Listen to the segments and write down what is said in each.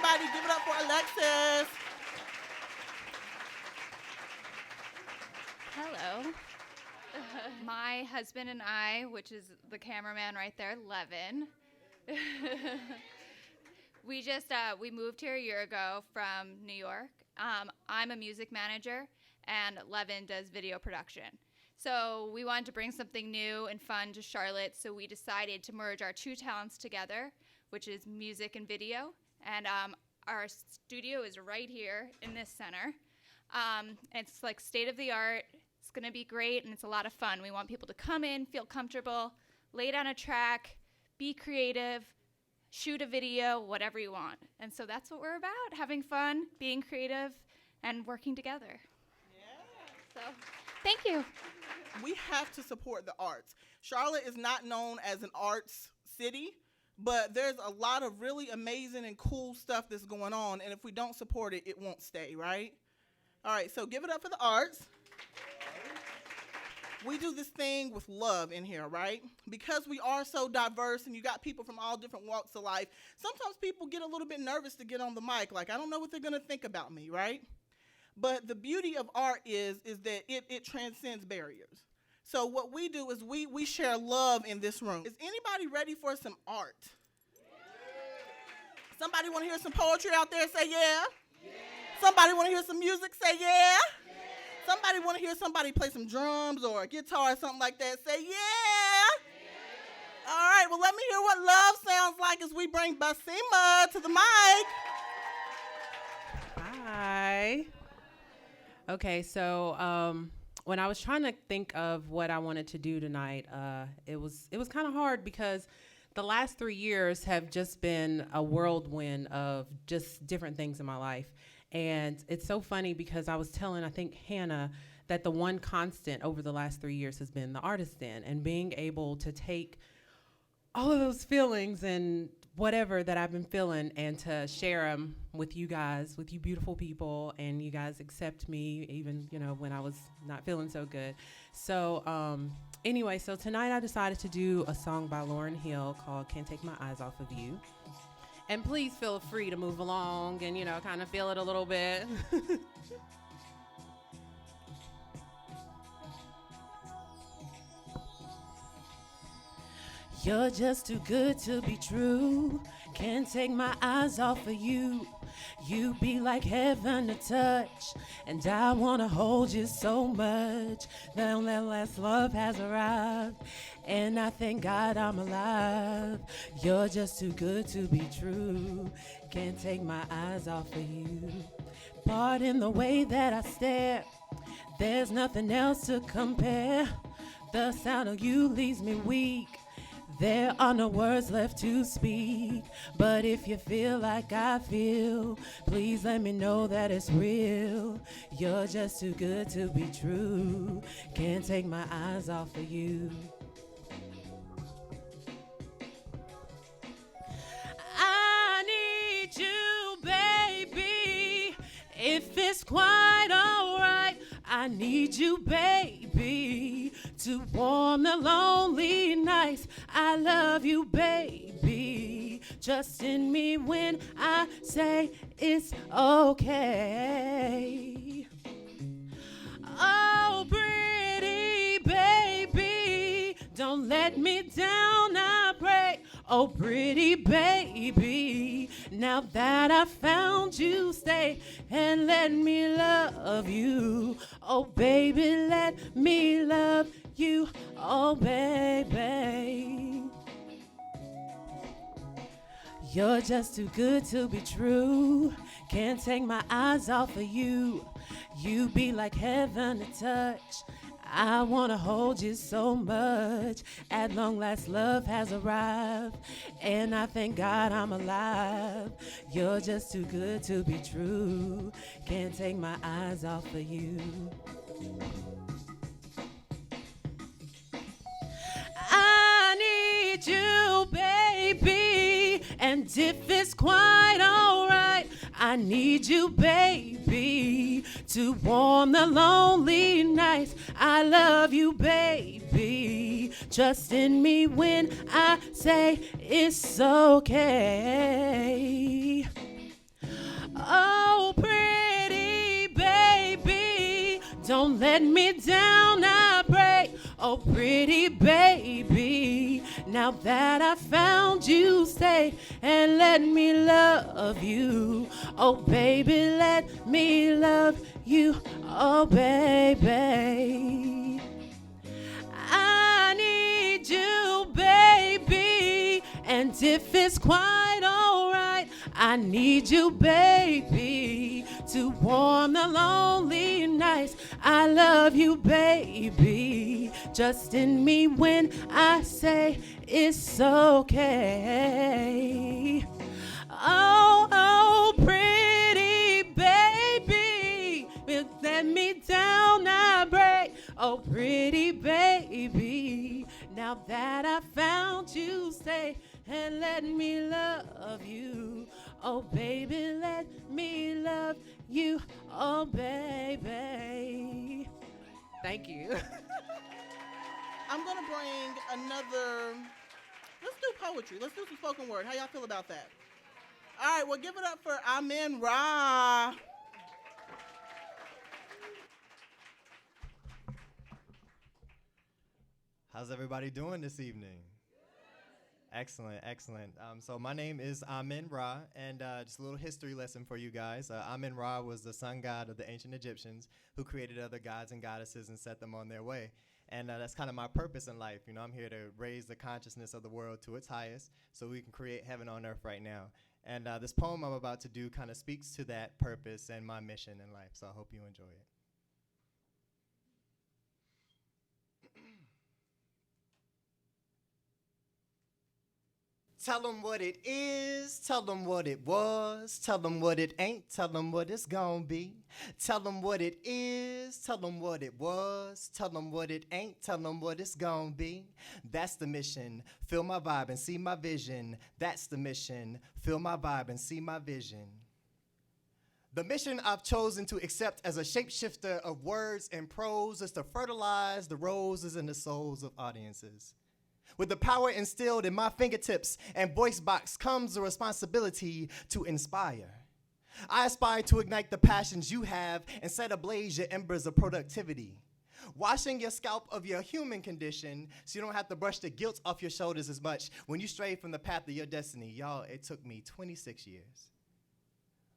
Everybody give it up for Alexis. Hello. My husband and I, which is the cameraman right there, Levin. We moved here a year ago from New York. I'm a music manager, and Levin does video production. So we wanted to bring something new and fun to Charlotte, so we decided to merge our two talents together, which is music and video. And our studio is right here in this center. It's like state of the art. It's going to be great, and it's a lot of fun. We want people to come in, feel comfortable, lay down a track, be creative, shoot a video, whatever you want. And so that's what we're about, having fun, being creative, and working together. So thank you. We have to support the arts. Charlotte is not known as an arts city, but there's a lot of really amazing and cool stuff that's going on, and if we don't support it, it won't stay, right? All right, so give it up for the arts. We do this thing with love in here, right? Because we are so diverse and you got people from all different walks of life, sometimes people get a little bit nervous to get on the mic, like, I don't know what they're going to think about me, right? But the beauty of art is that it transcends barriers. So what we do is we share love in this room. Is anybody ready for some art? Somebody want to hear some poetry out there? Say yeah. Somebody want to hear some music? Say yeah. Somebody want to hear somebody play some drums or a guitar or something like that? Say yeah. All right, well, let me hear what love sounds like as we bring Basima to the mic. Hi. Okay, so when I was trying to think of what I wanted to do tonight, it was kind of hard because the last 3 years have just been a whirlwind of just different things in my life. And it's so funny because I was telling, I think, Hannah, that the one constant over the last 3 years has been the artist den and being able to take all of those feelings and whatever that I've been feeling and to share them with you guys, with you beautiful people, and you guys accept me even, when I was not feeling so good. So anyway, so tonight I decided to do a song by Lauryn Hill called Can't Take My Eyes Off of You. And please feel free to move along and, kind of feel it a little bit. You're just too good to be true. Can't take my eyes off of you. You be like heaven to touch, and I wanna hold you so much. Now that last love has arrived, and I thank God I'm alive. You're just too good to be true. Can't take my eyes off of you. Pardon the way that I stare. There's nothing else to compare. The sound of you leaves me weak. There are no words left to speak, but if you feel like I feel, please let me know that it's real. You're just too good to be true. Can't take my eyes off of you. I need you, baby, if it's quite alright. I need you, baby, to warm the lonely nights. I love you, baby. Trust in me when I say it's okay. Oh, pretty baby, don't let me down, I pray. Oh, pretty baby, now that I found you, stay and let me love you. Oh, baby, let me love you. Oh, baby, you're just too good to be true. Can't take my eyes off of you. You be like heaven to touch. I wanna hold you so much. At long last, love has arrived, and I thank God I'm alive. You're just too good to be true. Can't take my eyes off of you. I need you, baby, and if it's quite alright, I need you, baby, to warm the lonely nights. I love you, baby. Trust in me when I say it's okay. let me down, I break. Oh, pretty baby, now that I found you, stay and let me love you. Oh, baby, let me love you. Oh, baby, I need you, baby. And if it's quite alright, I need you, baby, to warm the lonely nights. I love you, baby. Just in me when I say it's okay. Oh, oh, pretty baby, let me down, I break. Oh, pretty baby, now that I found you, stay and let me love you. Oh, baby, let me love you. Oh, baby. Thank you. I'm gonna bring another. Let's do poetry. Let's do some spoken word. How y'all feel about that? All right. Well, give it up for Amen Ra. How's everybody doing this evening? Excellent, excellent. So my name is Amen Ra, and just a little history lesson for you guys. Amen Ra was the sun god of the ancient Egyptians who created other gods and goddesses and set them on their way. And that's kind of my purpose in life. You know, I'm here to raise the consciousness of the world to its highest so we can create heaven on earth right now. And this poem I'm about to do kind of speaks to that purpose and my mission in life, so I hope you enjoy it. Tell them what it is, tell them what it was, tell them what it ain't, tell them what it's gonna be. Tell them what it is, tell them what it was, tell them what it ain't, tell them what it's gonna be. That's the mission, feel my vibe and see my vision. That's the mission, feel my vibe and see my vision. The mission I've chosen to accept as a shapeshifter of words and prose is to fertilize the roses in the souls of audiences. With the power instilled in my fingertips and voice box comes the responsibility to inspire. I aspire to ignite the passions you have and set ablaze your embers of productivity. Washing your scalp of your human condition so you don't have to brush the guilt off your shoulders as much when you stray from the path of your destiny. Y'all, it took me 26 years,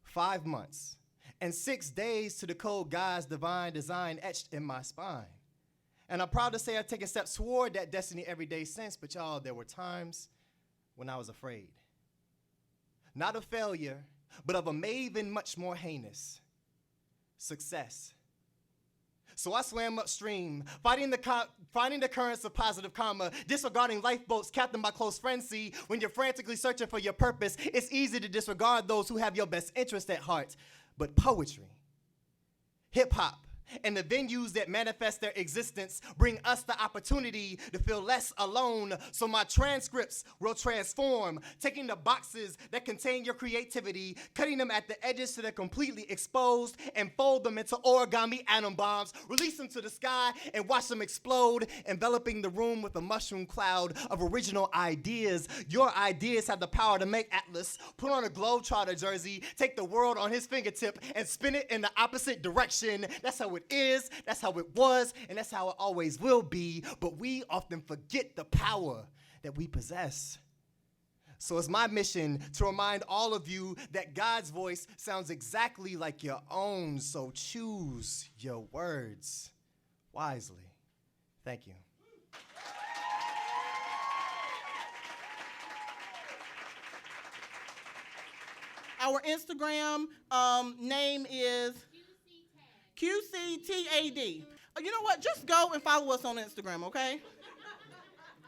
5 months, and 6 days to decode God's divine design etched in my spine. And I'm proud to say I've taken steps toward that destiny every day since, but y'all, there were times when I was afraid. Not of failure, but of a maven much more heinous, success. So I swam upstream, fighting the currents of positive karma, disregarding lifeboats captained by close friends. See, when you're frantically searching for your purpose, it's easy to disregard those who have your best interest at heart. But poetry, hip-hop, and the venues that manifest their existence bring us the opportunity to feel less alone. So my transcripts will transform, taking the boxes that contain your creativity, cutting them at the edges so they're completely exposed, and fold them into origami atom bombs, release them to the sky and watch them explode, enveloping the room with a mushroom cloud of original ideas. Your ideas have the power to make Atlas put on a Globetrotter jersey, take the world on his fingertip, and spin it in the opposite direction. That's how it is, that's how it was, and that's how it always will be. But we often forget the power that we possess. So it's my mission to remind all of you that God's voice sounds exactly like your own. So choose your words wisely. Thank you. Our Instagram name is QCTAD. You know what? Just go and follow us on Instagram, okay?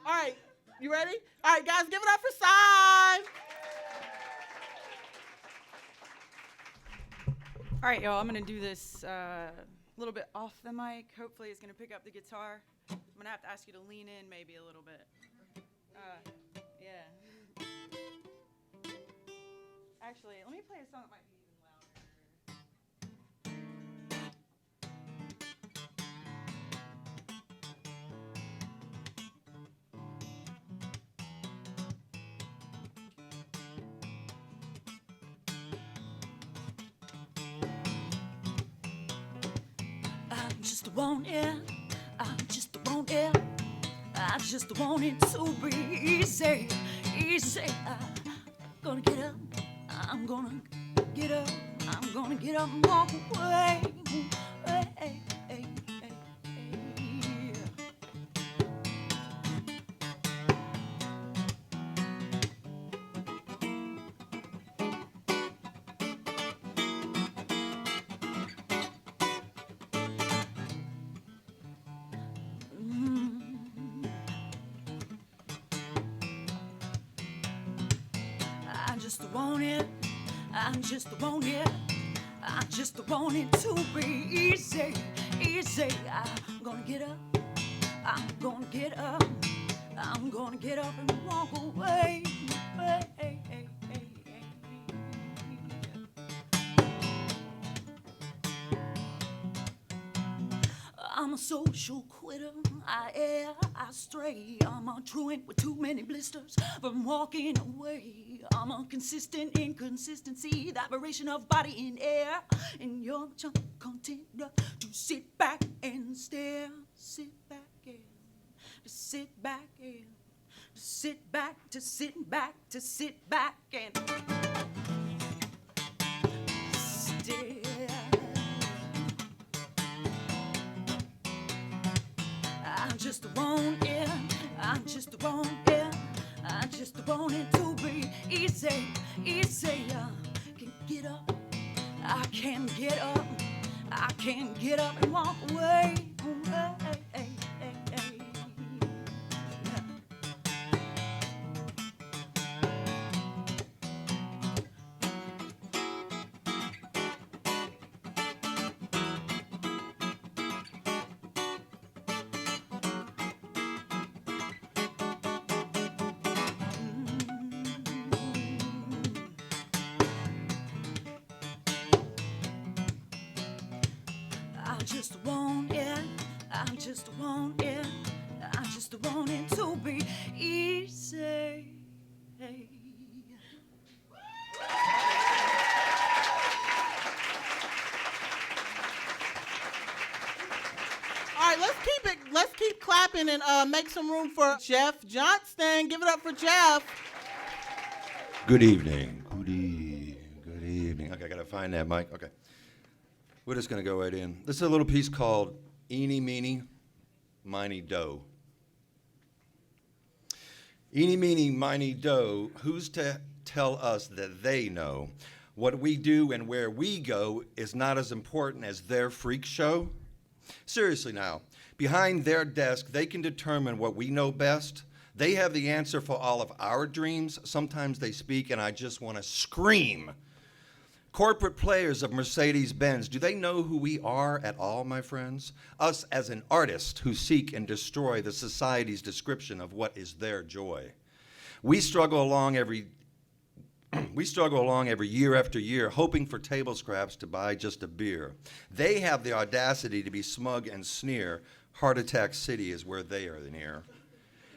All right. You ready? All right, guys, give it up for Sai. All right, y'all, I'm going to do this a little bit off the mic. Hopefully it's going to pick up the guitar. I'm going to have to ask you to lean in maybe a little bit. Yeah. Actually, let me play a song that might be even louder. I'm just a want it. I just want it. I just want it to be easy, easy. I'm gonna get up. I'm gonna get up. I'm gonna get up and walk away. Hey, hey, hey, hey, hey. I just want it. I just want it. I just want it to be easy, easy. I'm gonna get up. I'm gonna get up. I'm gonna get up and walk away. Hey, hey, hey, hey, hey. I'm a social quitter. I err, I stray. I'm a truant with too many blisters from walking away. I'm a consistent inconsistency, the aberration of body in air. And you're content to sit back and stare. Sit back and to sit back and to sit back to sit back to sit back and stare. I just want it. I just want it. I just want it to be easy, easy. I can get up. I can get up. I can get up and walk away. Hey, hey, hey, hey. I just want it. I just want it. I just want it to be easy. All right, let's keep clapping and make some room for Jeff Johnston. Give it up for Jeff. Good evening. Good evening. Okay, I gotta find that mic. Okay. We're just gonna go right in. This is a little piece called Eeny, Meeny, Miny, Doe. Eeny, meeny, miny, doe, who's to tell us that they know? What we do and where we go is not as important as their freak show? Seriously now, behind their desk, they can determine what we know best. They have the answer for all of our dreams. Sometimes they speak and I just want to scream. Corporate players of Mercedes-Benz, do they know who we are at all, my friends? Us as an artist who seek and destroy the society's description of what is their joy. We struggle along every year after year, hoping for table scraps to buy just a beer. They have the audacity to be smug and sneer. Heart Attack City is where they are near.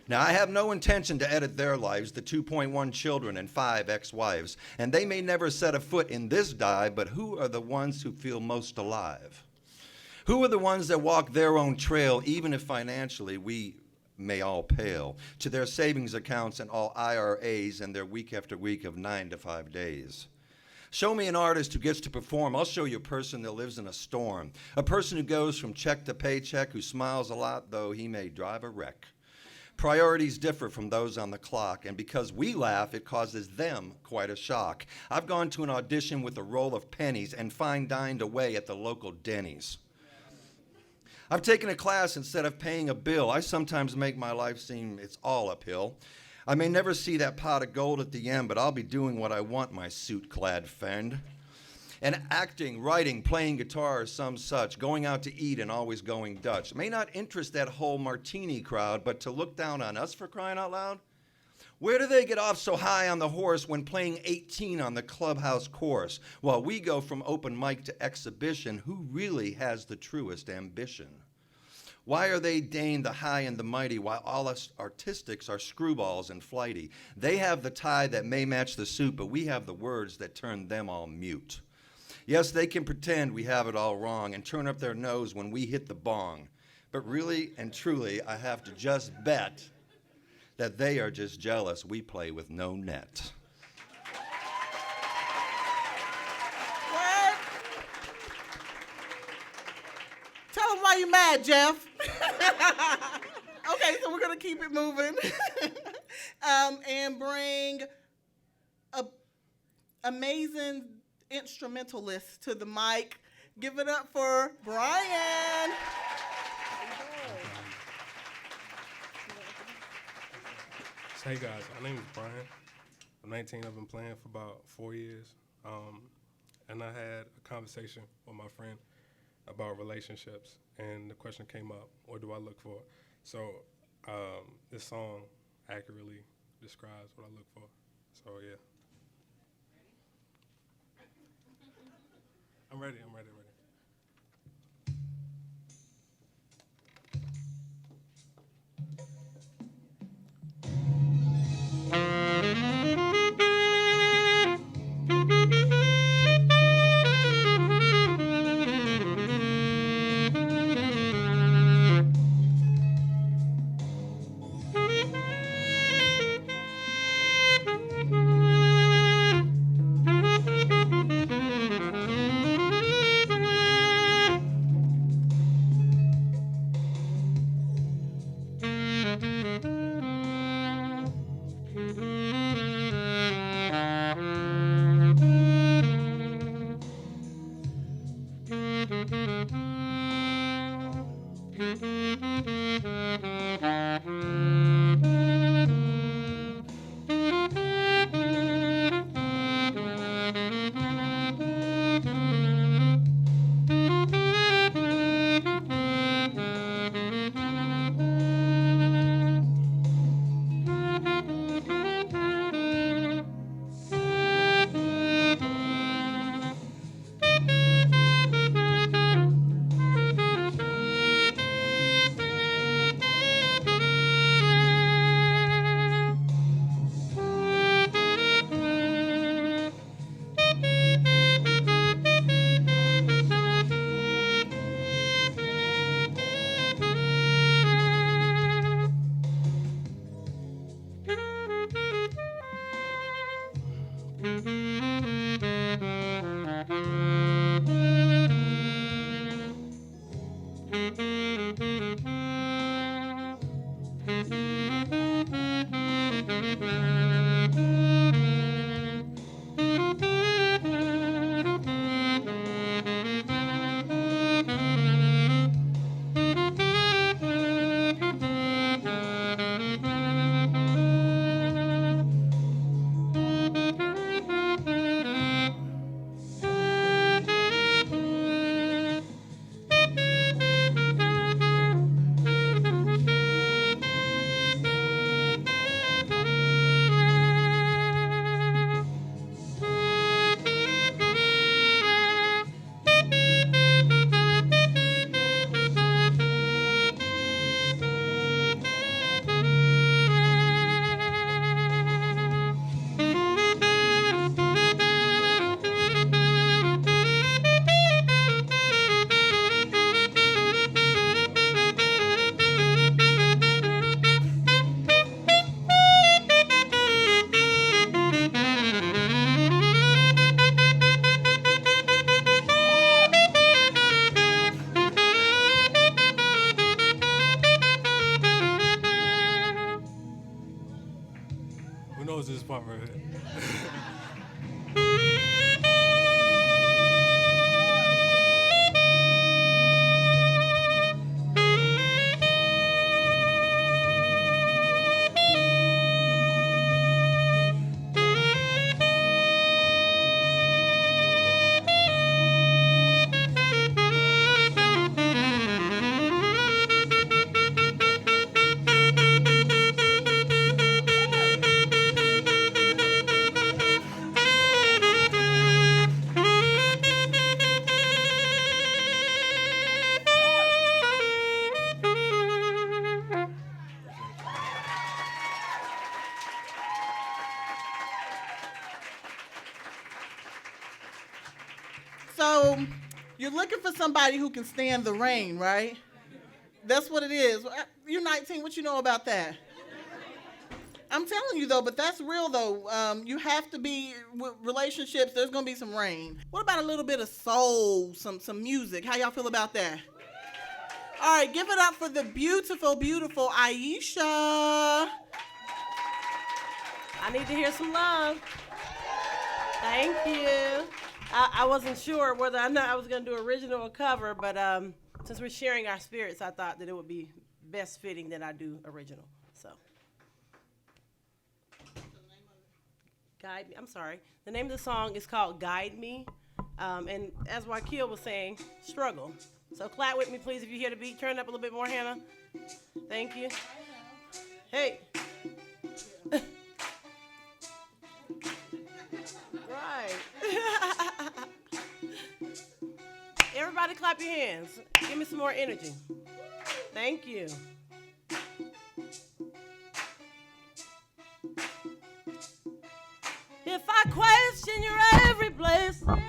Now, I have no intention to edit their lives, the 2.1 children and 5 ex-wives, and they may never set a foot in this dive, but who are the ones who feel most alive? Who are the ones that walk their own trail, even if financially we may all pale, to their savings accounts and all IRAs and their week after week of 9 to 5 days? Show me an artist who gets to perform. I'll show you a person that lives in a storm, a person who goes from check to paycheck, who smiles a lot, though he may drive a wreck. Priorities differ from those on the clock, and because we laugh, it causes them quite a shock. I've gone to an audition with a roll of pennies and fine-dined away at the local Denny's. I've taken a class instead of paying a bill. I sometimes make my life seem it's all uphill. I may never see that pot of gold at the end, but I'll be doing what I want, my suit-clad friend. And acting, writing, playing guitar, or some such, going out to eat and always going Dutch may not interest that whole martini crowd, but to look down on us, for crying out loud? Where do they get off so high on the horse when playing 18 on the clubhouse course? While we go from open mic to exhibition, who really has the truest ambition? Why are they deigned the high and the mighty, while all us artistics are screwballs and flighty? They have the tie that may match the suit, but we have the words that turn them all mute. Yes, they can pretend we have it all wrong and turn up their nose when we hit the bong. But really and truly, I have to just bet that they are just jealous we play with no net. What? Tell them why you mad, Jeff. Okay, so we're gonna keep it moving, and bring a amazing instrumentalist to the mic. Give it up for Brian. Hey guys, my name is Brian. I'm 19. I've been playing for about 4 years. And I had a conversation with my friend about relationships, and the question came up, what do I look for? So this song accurately describes what I look for. So yeah. I'm ready. So you're looking for somebody who can stand the rain, right? That's what it is. You're 19. What you know about that? I'm telling you, though, but that's real, though. You have to be, with relationships, there's going to be some rain. What about a little bit of soul, some music? How y'all feel about that? All right, give it up for the beautiful, beautiful Aisha. I need to hear some love. Thank you. I wasn't sure whether I know I was going to do original or cover, but since we're sharing our spirits, I thought that it would be best fitting that I do original. So, Guide Me. I'm sorry. The name of the song is called Guide Me. And as Wakil was saying, struggle. So clap with me, please, if you hear the beat. Turn it up a little bit more, Hannah. Thank you. Hey. Right. Everybody clap your hands. Give me some more energy. Thank you. If I question your every blessing,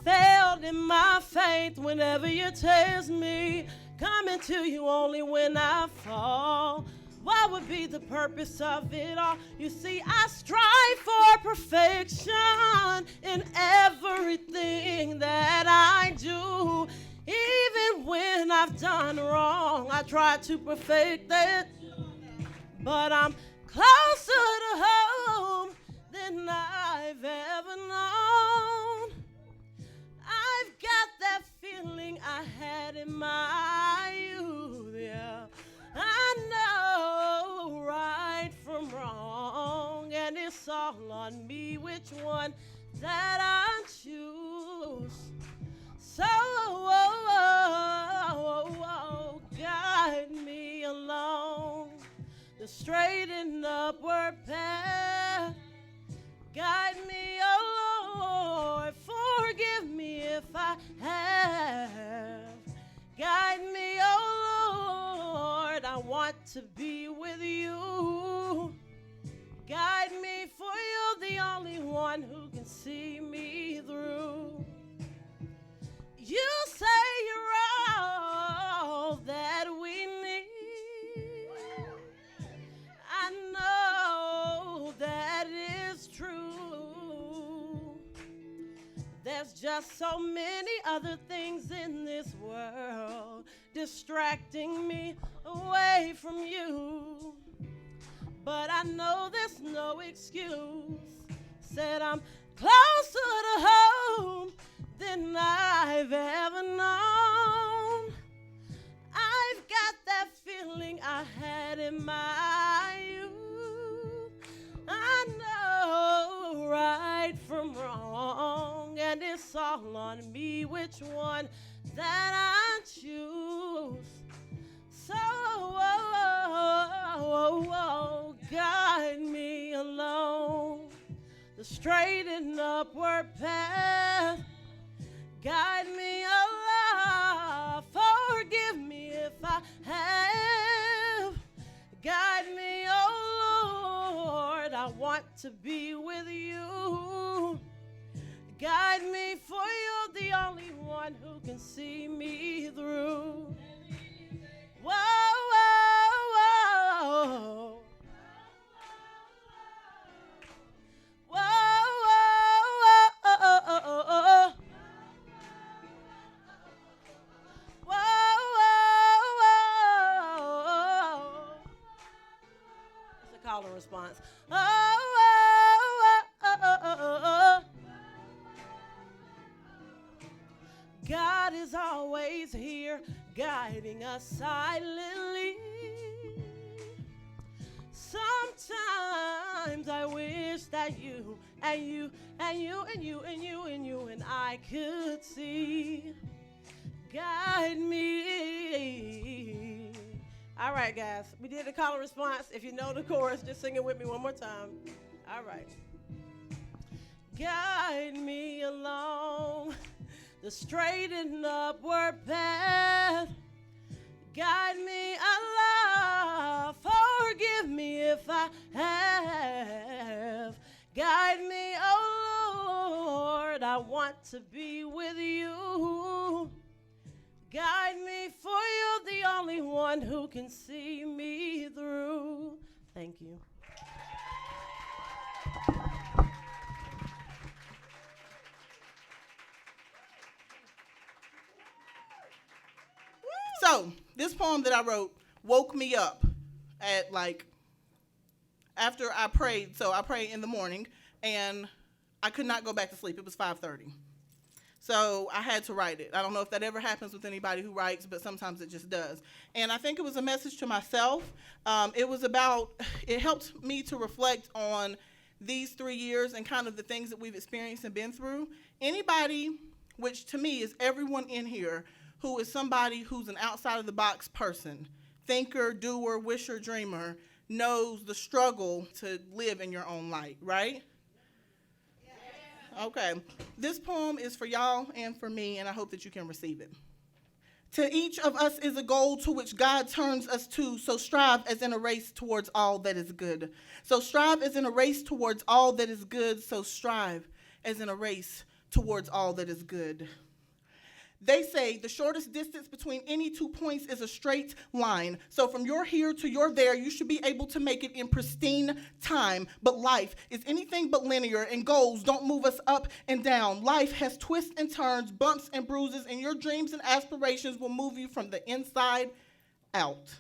failed in my faith whenever you test me, coming to you only when I fall, what would be the purpose of it all? You see, I strive for perfection in everything that I do. Even when I've done wrong, I try to perfect it. But I'm closer to home than I've ever known. I've got that feeling I had in my youth, yeah. I know right from wrong, and it's all on me which one that I choose. So, guide me along the straight and upward path. Guide me, oh Lord, forgive me if I have. Guide me, oh Lord, I want to be with you. Guide me, for you're the only one who can see me through. You say you're all that we need. I know that is true. There's just so many other things in this world distracting me away from you. But I know there's no excuse. Said I'm closer to home than I've ever known. I've got that feeling I had in my youth. I know right from wrong, and it's all on me which one that I choose. So, guide me along the straight and upward path. Guide me, Allah, forgive me if I have. Guide me, oh Lord, I want to be with you. Guide me, for you're the only one who can see me through. Whoa, whoa, whoa. Whoa, whoa, whoa, whoa. It's a call and response. God is always here, guiding us silently. Sometimes I wish that you and you and you and you and you and you and I could see. Guide me. All right, guys, we did a call and response. If you know the chorus, just sing it with me one more time. All right. Guide me along the straight and upward path. Guide me, Allah, forgive me if I have. Guide me, oh Lord, I want to be with you. Guide me, for you're the only one who can see me through. Thank you. So, this poem that I wrote woke me up at after I prayed. So I prayed in the morning, and I could not go back to sleep. It was 5:30. So I had to write it. I don't know if that ever happens with anybody who writes, but sometimes it just does. And I think it was a message to myself. It helped me to reflect on these 3 years and kind of the things that we've experienced and been through. Anybody, which to me is everyone in here, who is somebody who's an outside of the box person, thinker, doer, wisher, dreamer, knows the struggle to live in your own light, right? Okay. This poem is for y'all and for me, and I hope that you can receive it. To each of us is a goal to which God turns us to, so strive as in a race towards all that is good. So strive as in a race towards all that is good, so strive as in a race towards all that is good. They say the shortest distance between any 2 points is a straight line. So from your here to your there, you should be able to make it in pristine time. But life is anything but linear, and goals don't move us up and down. Life has twists and turns, bumps and bruises, and your dreams and aspirations will move you from the inside out.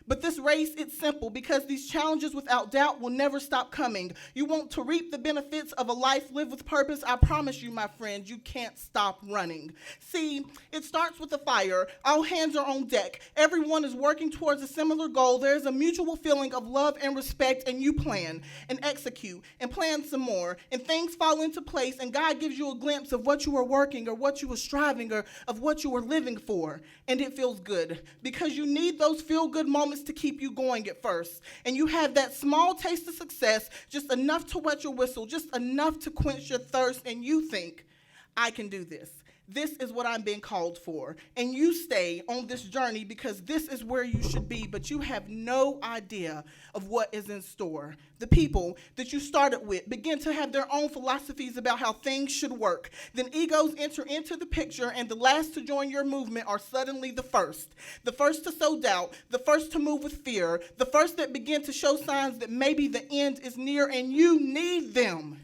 But this race, it's simple, because these challenges without doubt will never stop coming. You want to reap the benefits of a life lived with purpose? I promise you, my friend, you can't stop running. See, it starts with a fire. All hands are on deck. Everyone is working towards a similar goal. There's a mutual feeling of love and respect, and you plan and execute and plan some more, and things fall into place, and God gives you a glimpse of what you are working or what you are striving or of what you are living for, and it feels good, because you need those feel-good moments to keep you going at first. And you have that small taste of success, just enough to wet your whistle, just enough to quench your thirst, and you think, I can do this. This is what I'm being called for. And you stay on this journey because this is where you should be, but you have no idea of what is in store. The people that you started with begin to have their own philosophies about how things should work. Then egos enter into the picture, and the last to join your movement are suddenly the first. The first to sow doubt, the first to move with fear, the first that begin to show signs that maybe the end is near, and you need them.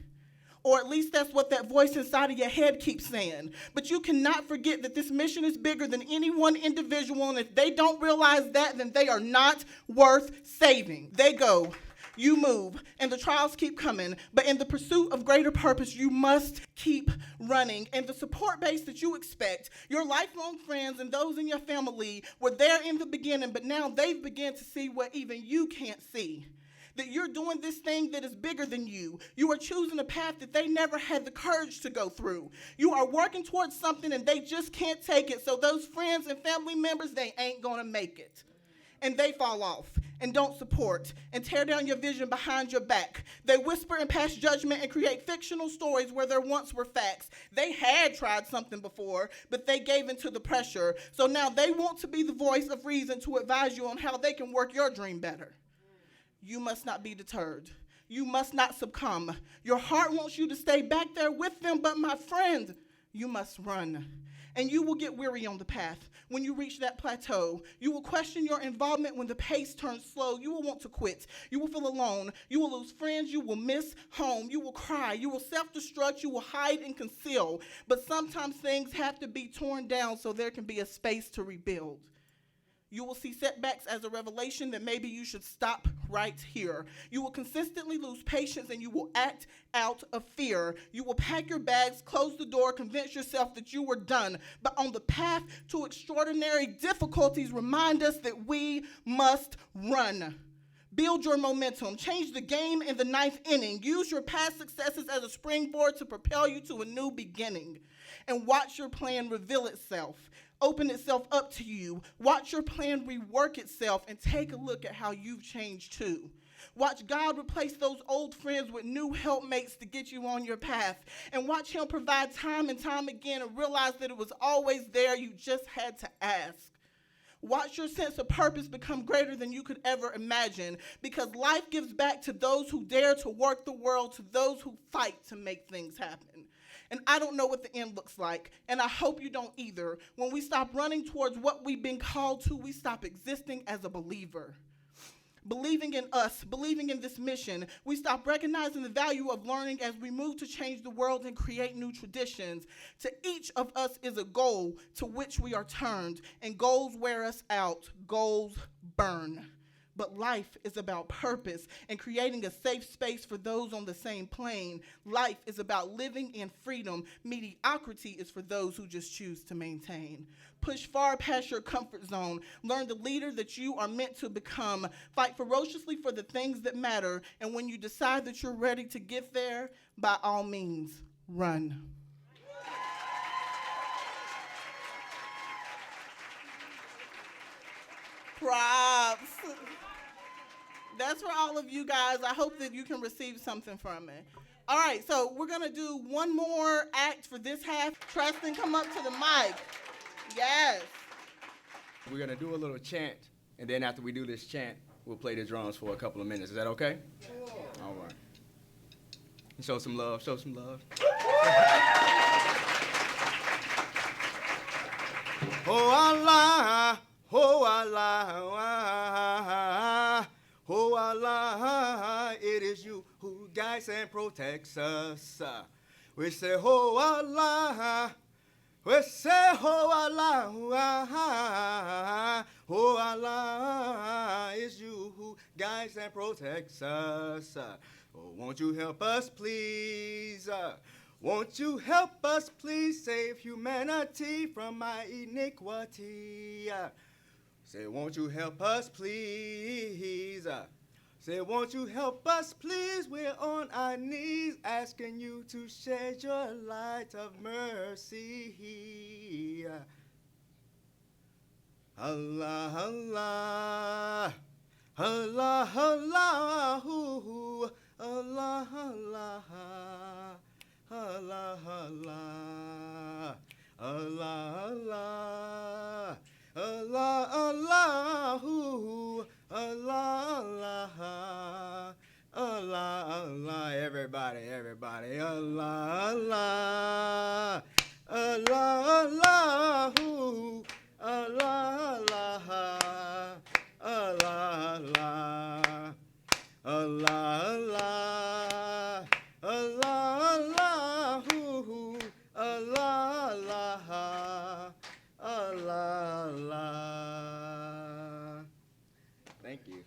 Or at least that's what that voice inside of your head keeps saying. But you cannot forget that this mission is bigger than any one individual, and if they don't realize that, then they are not worth saving. They go, you move, and the trials keep coming, but in the pursuit of greater purpose, you must keep running. And the support base that you expect, your lifelong friends and those in your family were there in the beginning, but now they've begun to see what even you can't see. That you're doing this thing that is bigger than you. You are choosing a path that they never had the courage to go through. You are working towards something and they just can't take it. So those friends and family members, they ain't gonna make it. And they fall off and don't support and tear down your vision behind your back. They whisper and pass judgment and create fictional stories where there once were facts. They had tried something before, but they gave into the pressure. So now they want to be the voice of reason to advise you on how they can work your dream better. You must not be deterred. You must not succumb. Your heart wants you to stay back there with them, but my friend, you must run. And you will get weary on the path. When you reach that plateau, you will question your involvement when the pace turns slow. You will want to quit. You will feel alone. You will lose friends. You will miss home. You will cry. You will self-destruct. You will hide and conceal. But sometimes things have to be torn down so there can be a space to rebuild. You will see setbacks as a revelation that maybe you should stop right here. You will consistently lose patience and you will act out of fear. You will pack your bags, close the door, convince yourself that you were done. But on the path to extraordinary difficulties, remind us that we must run. Build your momentum. Change the game in the ninth inning. Use your past successes as a springboard to propel you to a new beginning. And watch your plan reveal itself. Open itself up to you. Watch your plan rework itself and take a look at how you've changed too. Watch God replace those old friends with new helpmates to get you on your path. And watch him provide time and time again and realize that it was always there. You just had to ask. Watch your sense of purpose become greater than you could ever imagine, because life gives back to those who dare to work the world, to those who fight to make things happen. And I don't know what the end looks like, and I hope you don't either. When we stop running towards what we've been called to, we stop existing as a believer. Believing in us, believing in this mission, we stop recognizing the value of learning as we move to change the world and create new traditions. To each of us is a goal to which we are turned, and goals wear us out, goals burn. But life is about purpose and creating a safe space for those on the same plane. Life is about living in freedom. Mediocrity is for those who just choose to maintain. Push far past your comfort zone. Learn the leader that you are meant to become. Fight ferociously for the things that matter. And when you decide that you're ready to get there, by all means, run. Props. That's for all of you guys. I hope that you can receive something from it. All right, so we're going to do one more act for this half. Tristan, come up to the mic. Yes. We're going to do a little chant, and then after we do this chant, we'll play the drums for a couple of minutes. Is that okay? Cool. All right. Show some love, show some love. Oh, Allah, oh, Allah, oh, Allah, it is you who guides and protects us. We say, oh, Allah, we say, oh, Allah, oh, Allah, it's you who guides and protects us. Oh, won't you help us, please? Won't you help us, please, save humanity from my iniquity? Say, won't you help us, please? Say, won't you help us, please? We're on our knees asking you to shed your light of mercy. Allah, Allah, Allah, Allah, Allah, Allah, Allah, Allah, Allah, Allah, Allah, Allah, Allah, Allah, everybody, everybody, Allah, Allah, Allah, Allah, Allah, Allah, Allah, Allah, Allah, Allah, Allah, Allah, Allah. Thank you.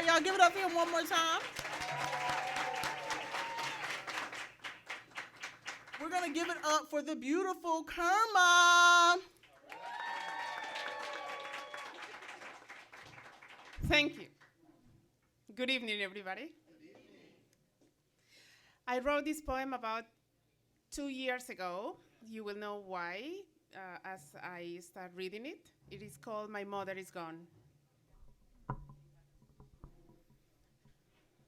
y'all give it up for him one more time. We're going to give it up for the beautiful Kerma. Thank you. Good evening, everybody. I wrote this poem about 2 years ago. You will know why as I start reading it. It is called My Mother is Gone.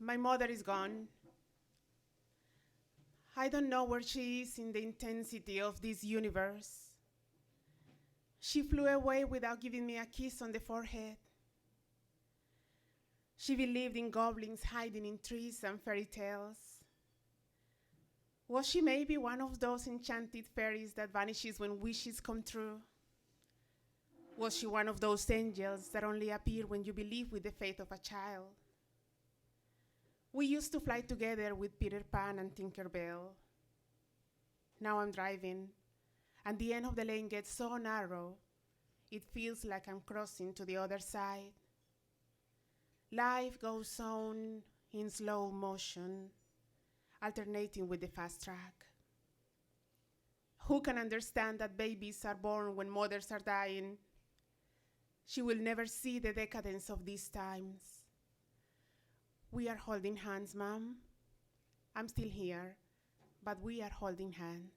My mother is gone. I don't know where she is in the intensity of this universe. She flew away without giving me a kiss on the forehead. She believed in goblins hiding in trees and fairy tales. Was she maybe one of those enchanted fairies that vanishes when wishes come true? Was she one of those angels that only appear when you believe with the faith of a child? We used to fly together with Peter Pan and Tinker Bell. Now I'm driving, and the end of the lane gets so narrow, it feels like I'm crossing to the other side. Life goes on in slow motion, alternating with the fast track. Who can understand that babies are born when mothers are dying? She will never see the decadence of these times. We are holding hands, Mom. I'm still here, but we are holding hands.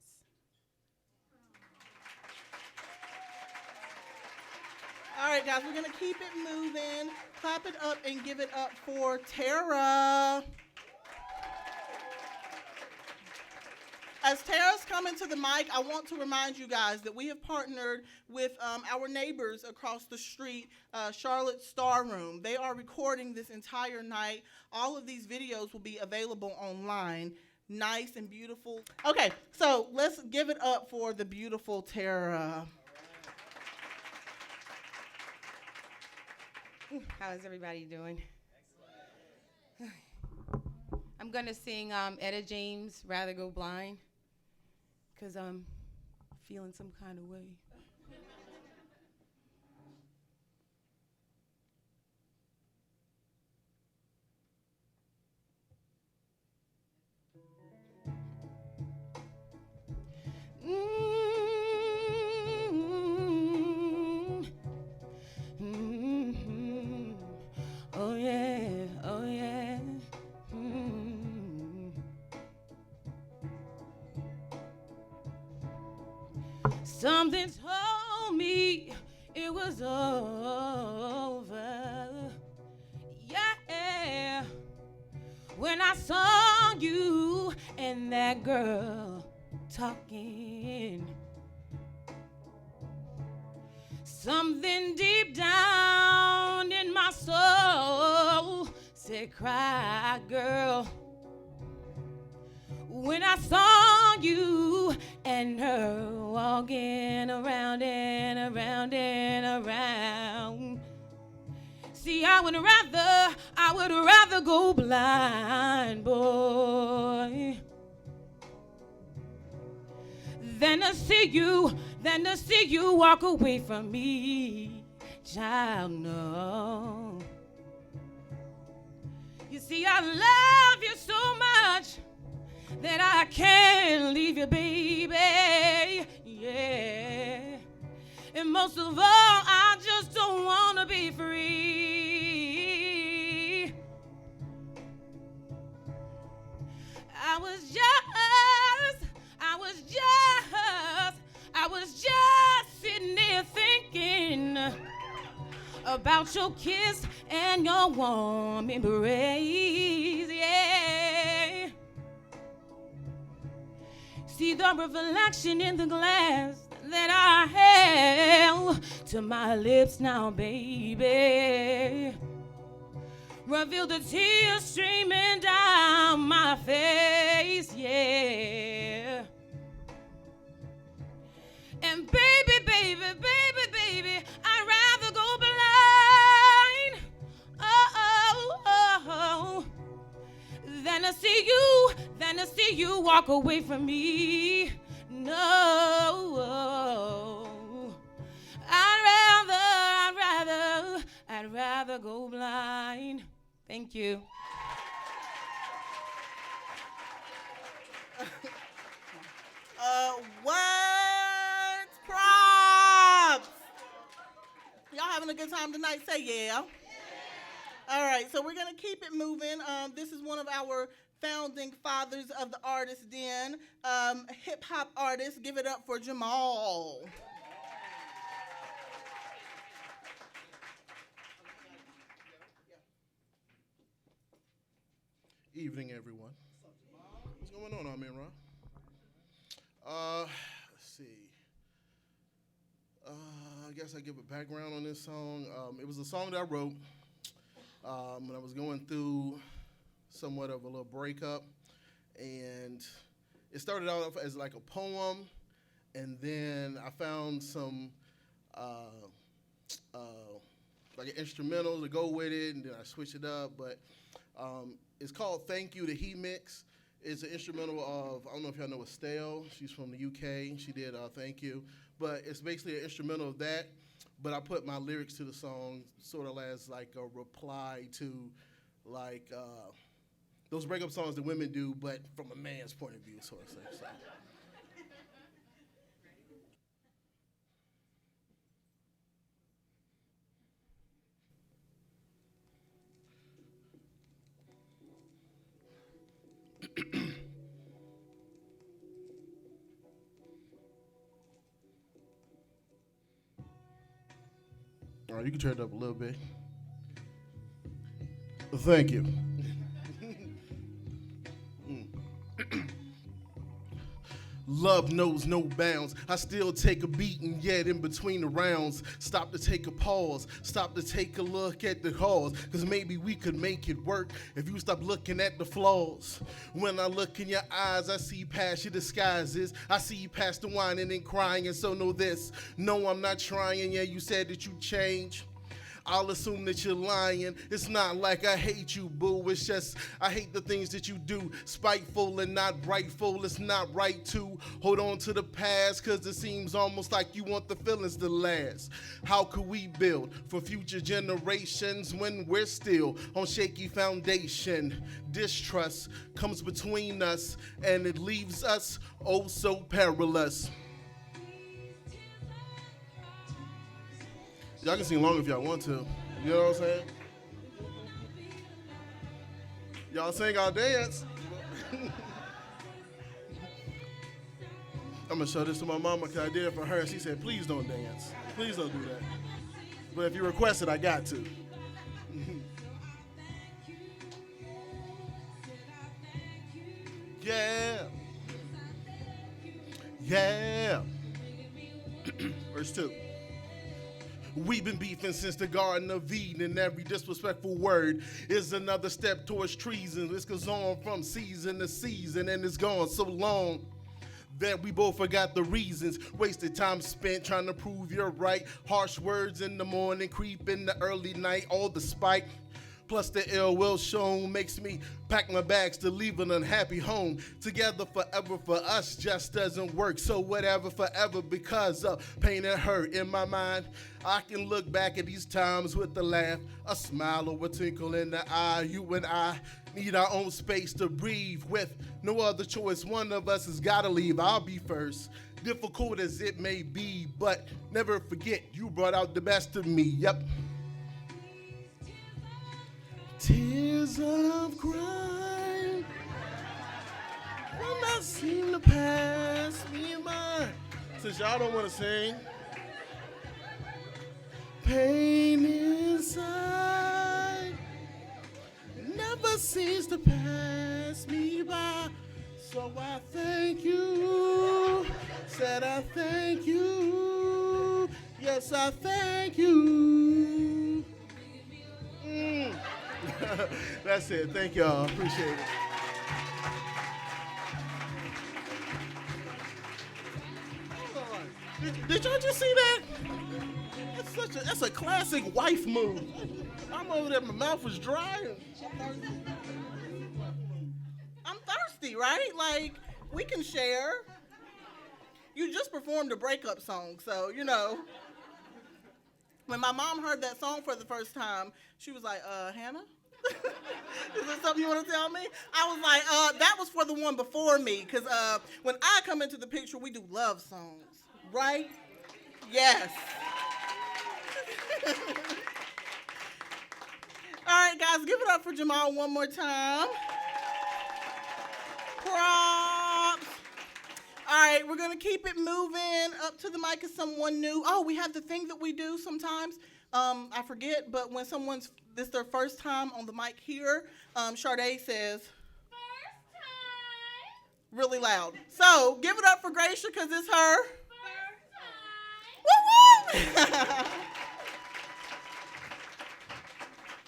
All right, guys, we're going to keep it moving. Clap it up and give it up for Tara. As Tara's coming to the mic, I want to remind you guys that we have partnered with our neighbors across the street, Charlotte Star Room. They are recording this entire night. All of these videos will be available online. Nice and beautiful. Okay, so let's give it up for the beautiful Tara. How is everybody doing? Excellent. I'm going to sing Etta James' Rather Go Blind, because I'm feeling some kind of way. Oh yeah, oh yeah. Something told me it was over. Yeah, when I saw you and that girl talking. Something deep down in my soul said, cry, girl. When I saw you and her walking around and around and around. See, I would rather go blind, boy, than to see you walk away from me, child, no. You see, I love you so much that I can't leave you, baby, yeah. And most of all, I just don't want to be free. I was just sitting there thinking about your kiss and your warm embrace, yeah. See the reflection in the glass that I held to my lips now, baby. Reveal the tears streaming down my face, yeah. And baby, I'd rather go blind, than to see you walk away from me. No, I'd rather go blind. Thank you. What? Props! Y'all having a good time tonight? Say yeah. All right, so we're gonna keep it moving. This is one of our founding fathers of the Artist Den, hip hop artist. Give it up for Jamal. Evening, everyone. What's going on, Amira? Let's see. I guess I give a background on this song. It was a song that I wrote when I was going through somewhat of a little breakup, and it started out as like a poem, and then I found some like an instrumental to go with it, and then I switched it up. But it's called "Thank You," the He Mix. It's an instrumental of, I don't know if y'all know Estelle. She's from the UK. She did "Thank You." But it's basically an instrumental of that. But I put my lyrics to the song sort of as like a reply to like those breakup songs that women do, but from a man's point of view, sort of thing. So. All right, you can turn it up a little bit. Thank you. Love knows no bounds. I still take a beating, yet in between the rounds. Stop to take a pause. Stop to take a look at the cause. Cause maybe we could make it work if you stop looking at the flaws. When I look in your eyes, I see past your disguises. I see you past the whining and crying, and so know this. No, I'm not trying. Yeah, you said that you change. I'll assume that you're lying. It's not like I hate you, boo. It's just I hate the things that you do. Spiteful and not rightful. It's not right to hold on to the past, cause it seems almost like you want the feelings to last. How could we build for future generations when we're still on shaky foundation? Distrust comes between us and it leaves us oh so perilous. Y'all can sing along if y'all want to. You know what I'm saying? Y'all sing, I'll dance. I'm gonna show this to my mama because I did it for her. She said, please don't dance. Please don't do that. But if you request it, I got to. Yeah. Yeah. Verse 2. We've been beefing since the Garden of Eden, and every disrespectful word is another step towards treason. This goes on from season to season, and it's gone so long that we both forgot the reasons. Wasted time spent trying to prove you're right. Harsh words in the morning, creep in the early night, all the spite. Plus the ill will shown makes me pack my bags to leave an unhappy home. Together forever for us just doesn't work. So whatever forever because of pain and hurt in my mind. I can look back at these times with a laugh, a smile or a twinkle in the eye. You and I need our own space to breathe with no other choice. One of us has gotta leave. I'll be first. Difficult as it may be, but never forget you brought out the best of me. Yep. Tears of crime will not seem to pass me by. Since y'all don't want to sing. Pain inside never seems to pass me by. So I thank you. Said I thank you. Yes, I thank you. That's it. Thank y'all. Appreciate it. Did y'all just see that? That's a classic wife move. I'm over there, my mouth was dry. I'm thirsty, right? Like, we can share. You just performed a breakup song, so, you know. When my mom heard that song for the first time, she was like, Hannah? something you want to tell me? I was like, that was for the one before me, because when I come into the picture, we do love songs, right? Yes. All right, guys, give it up for Jamal one more time. Props. All right, we're going to keep it moving. Up to the mic is someone new. Oh, we have the thing that we do sometimes. I forget, but when this is their first time on the mic here, Sade says, first time, really loud. So give it up for Gracia, because it's her. First time. Woo-woo!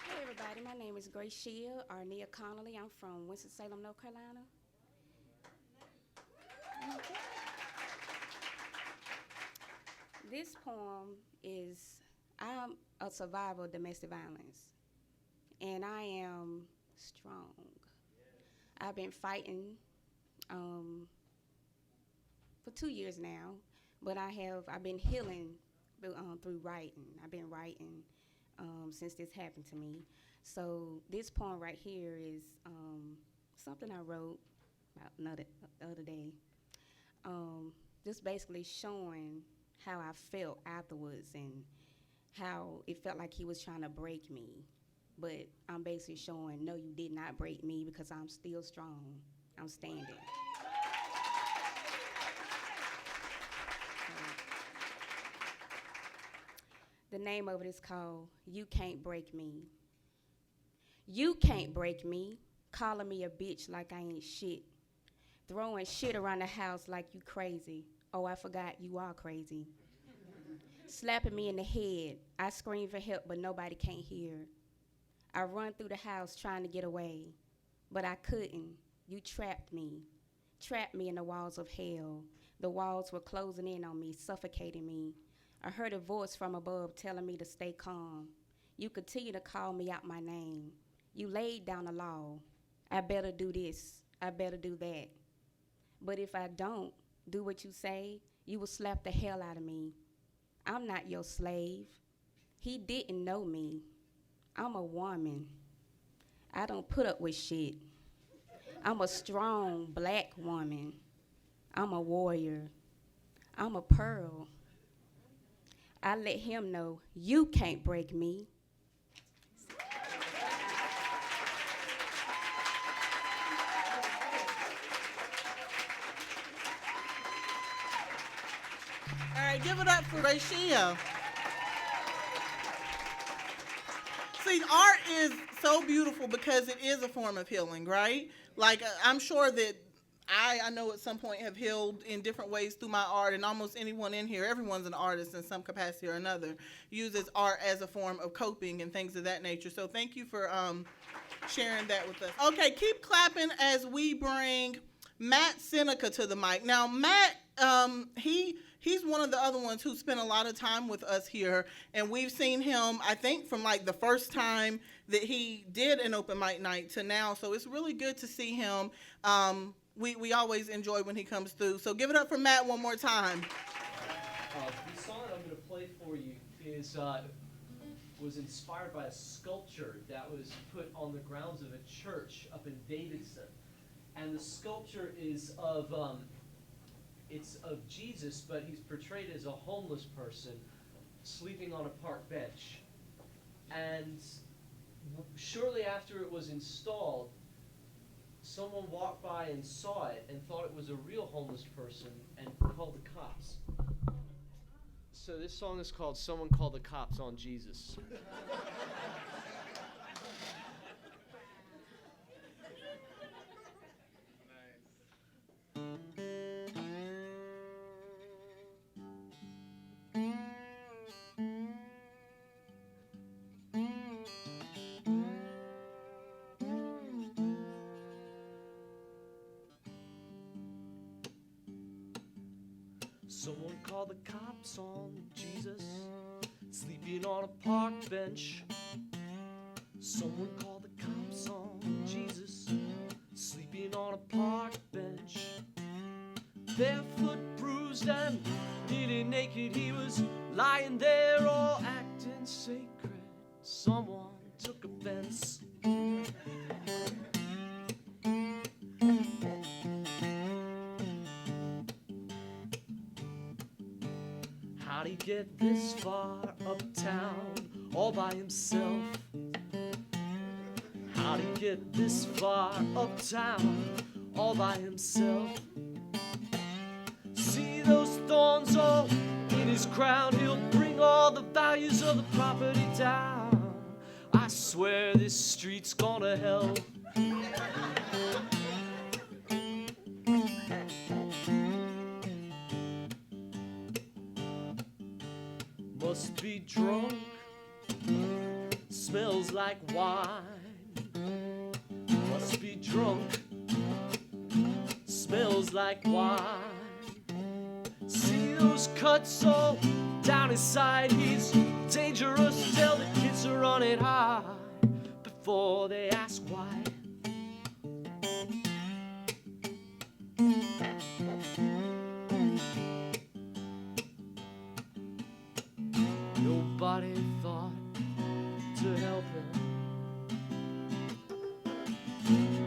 Hey everybody, my name is Gracia Arnea Connolly. I'm from Winston-Salem, North Carolina. Okay. This poem is, I'm a survivor of domestic violence, and I am strong. I've been fighting for 2 years now, but I've been healing through writing. I've been writing since this happened to me. So this poem right here is something I wrote about the other day. Just basically showing how I felt afterwards and how it felt like he was trying to break me. But I'm basically showing, no, you did not break me, because I'm still strong. I'm standing. The name of it is called You Can't Break Me. You can't break me, calling me a bitch like I ain't shit. Throwing shit around the house like you crazy. Oh, I forgot you are crazy. Slapping me in the head. I scream for help, but nobody can't hear. I run through the house trying to get away, but I couldn't. You trapped me in the walls of hell. The walls were closing in on me, suffocating me. I heard a voice from above telling me to stay calm. You continue to call me out my name. You laid down the law. I better do this. I better do that. But if I don't do what you say, you will slap the hell out of me. I'm not your slave. He didn't know me. I'm a woman. I don't put up with shit. I'm a strong black woman. I'm a warrior. I'm a pearl. I let him know you can't break me. All right, give it up for Rashia. See, art is so beautiful because it is a form of healing, right? Like, I'm sure that I know at some point have healed in different ways through my art, and almost anyone in here, everyone's an artist in some capacity or another, uses art as a form of coping and things of that nature. So thank you for sharing that with us. Okay, keep clapping as we bring Matt Seneca to the mic. Now, Matt, he's one of the other ones who spent a lot of time with us here, and we've seen him, I think, from like the first time that he did an open mic night to now. So it's really good to see him. We always enjoy when he comes through. So give it up for Matt one more time. The song I'm going to play for you was inspired by a sculpture that was put on the grounds of a church up in Davidson. And the sculpture is of Jesus, but he's portrayed as a homeless person sleeping on a park bench. And shortly after it was installed, someone walked by and saw it and thought it was a real homeless person and called the cops. So this song is called Someone Called the Cops on Jesus. Someone called the cops on Jesus, sleeping on a park bench. Someone called the cops on Jesus, sleeping on a park bench. Barefoot, bruised, and nearly naked, he was lying there all acting sacred. Someone took offense. How'd he get this far uptown all by himself? How'd he get this far uptown all by himself? See those thorns all in his crown, he'll bring all the values of the property down. I swear this street's gone to hell. Must be drunk, smells like wine. Must be drunk, smells like wine. See those cuts all down his side, he's dangerous. Tell the kids to run it high before they ask why. Nobody thought to help him.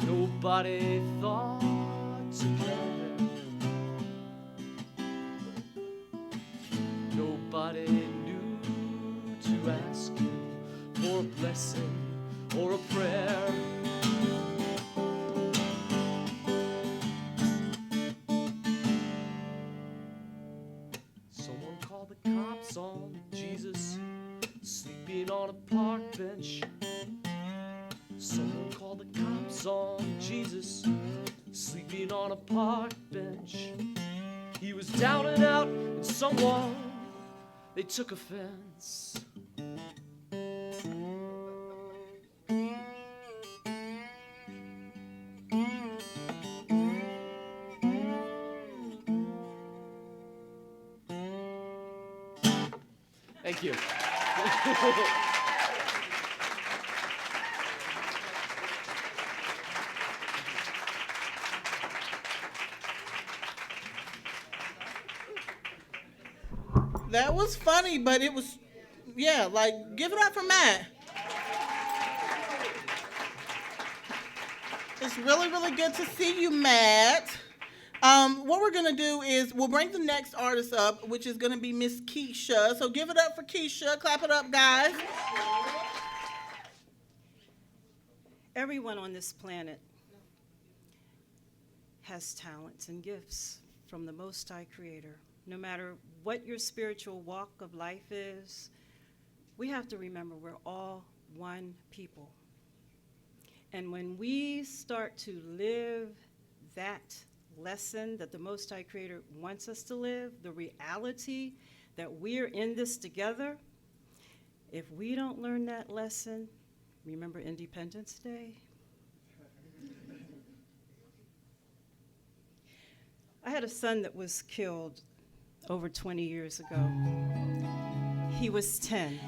Nobody thought to care. Nobody knew to ask him for a blessing or a prayer. Someone called the cops on Jesus sleeping on a park bench. Someone called the cops on Jesus sleeping on a park bench. He was down and out, and someone, they took offense. Thank you. That was funny, but it was, yeah, like, give it up for Matt. It's really, really good to see you, Matt. What we're going to do is we'll bring the next artist up, which is going to be Miss Keisha. So give it up for Keisha. Clap it up, guys. Everyone on this planet has talents and gifts from the Most High Creator. No matter what your spiritual walk of life is, we have to remember we're all one people. And when we start to live that lesson that the Most High Creator wants us to live, the reality that we're in this together, if we don't learn that lesson, remember Independence Day? I had a son that was killed over 20 years ago. He was 10,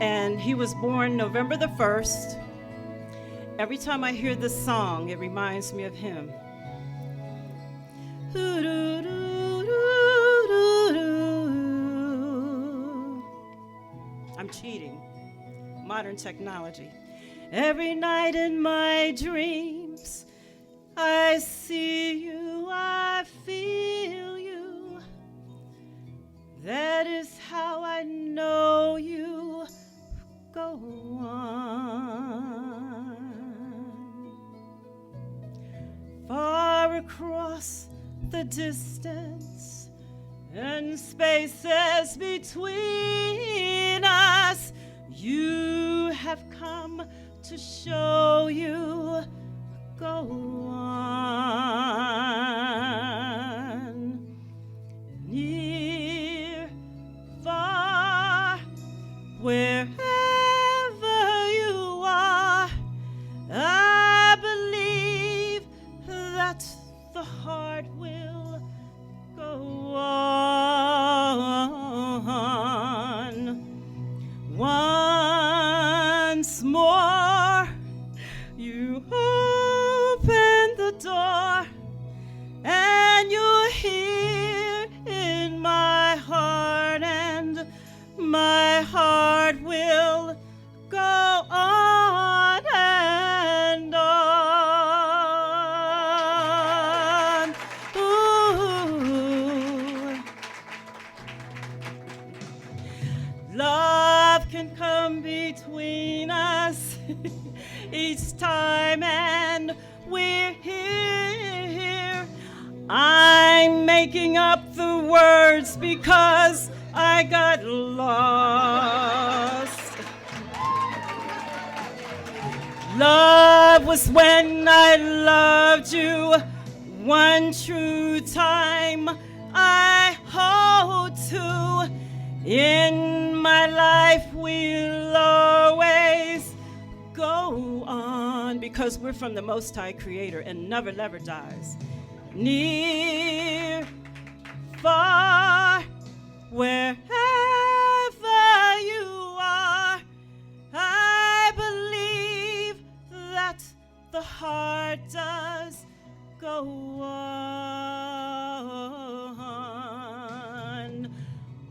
and he was born November the 1st. Every time I hear this song, it reminds me of him. I'm cheating. Modern technology. Every night in my dreams, I see you, I feel you. That is how I know you. Go on. Far across the distance and spaces between us, you have come to show you. Go on. Near, far, wherever you are, I believe that the heart will go on. Once more, you time, and we're here. I'm making up the words because I got lost. Love was when I loved you one true time. I hold to in my life we'll always go on because we're from the Most High Creator and never dies. Near, far, wherever you are, I believe that the heart does go on.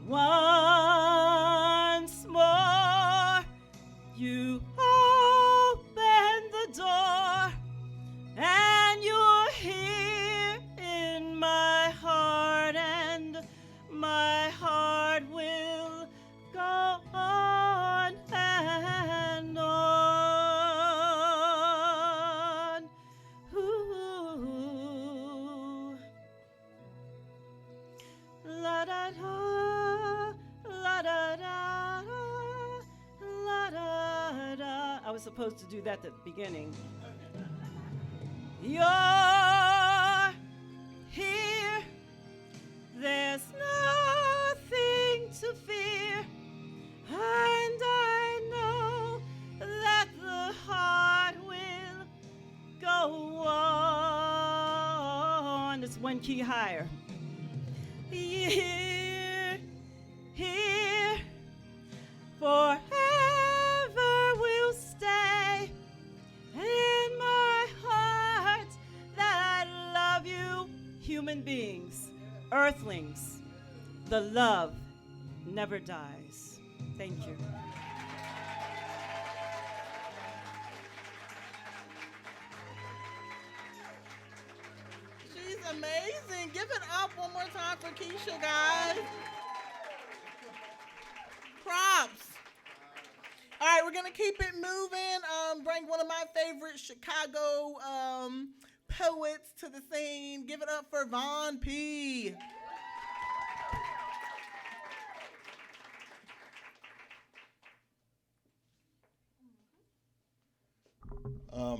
Once more, you open the door, and you're here in my heart, and my heart will go on and on. Ooh. La da da, la da da, la da da. I was supposed to do that at the beginning. You're here. There's nothing to fear, and I know that the heart will go on. It's one key higher. Here, forever we'll stay in my heart that I love you, human beings, earthlings. The love never dies. Thank you. She's amazing. Give it up one more time for Keisha, guys. Props. All right, we're gonna keep it moving. Bring one of my favorite Chicago poets to the scene. Give it up for Von P.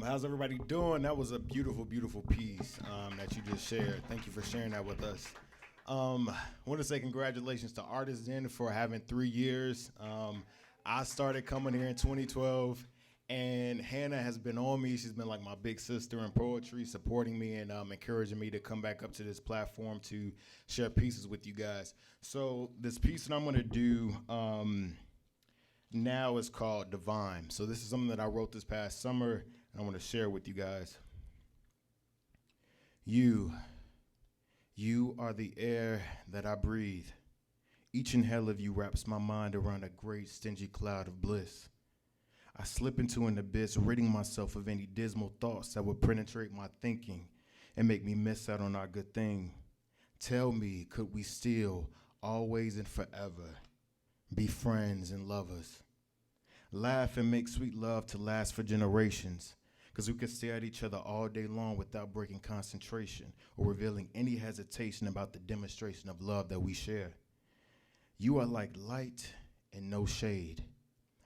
How's everybody doing? That was a beautiful, beautiful piece that you just shared. Thank you for sharing that with us. I want to say congratulations to Artists Den for having 3 years. I started coming here in 2012, and Hannah has been on me. She's been like my big sister in poetry, supporting me and encouraging me to come back up to this platform to share pieces with you guys. So this piece that I'm going to do now is called Divine. So this is something that I wrote this past summer, and I want to share with you guys. You are the air that I breathe. Each inhale of you wraps my mind around a great stingy cloud of bliss. I slip into an abyss, ridding myself of any dismal thoughts that would penetrate my thinking and make me miss out on our good thing. Tell me, could we still, always and forever, be friends and lovers? Laugh and make sweet love to last for generations, because we could stare at each other all day long without breaking concentration or revealing any hesitation about the demonstration of love that we share. You are like light and no shade.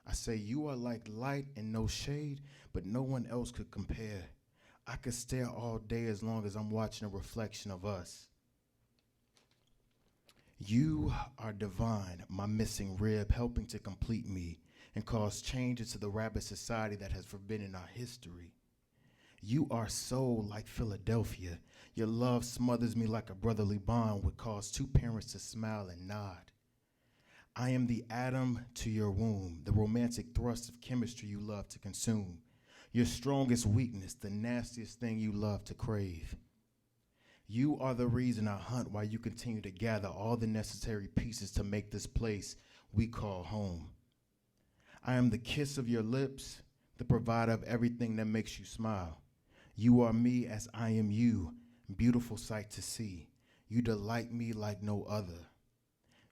I say you are like light and no shade, but no one else could compare. I could stare all day as long as I'm watching a reflection of us. You are divine, my missing rib, helping to complete me and cause changes to the rabid society that has forbidden our history. You are soul like Philadelphia. Your love smothers me like a brotherly bond would cause two parents to smile and nod. I am the atom to your womb, the romantic thrust of chemistry you love to consume. Your strongest weakness, the nastiest thing you love to crave. You are the reason I hunt while you continue to gather all the necessary pieces to make this place we call home. I am the kiss of your lips, the provider of everything that makes you smile. You are me as I am you, beautiful sight to see. You delight me like no other.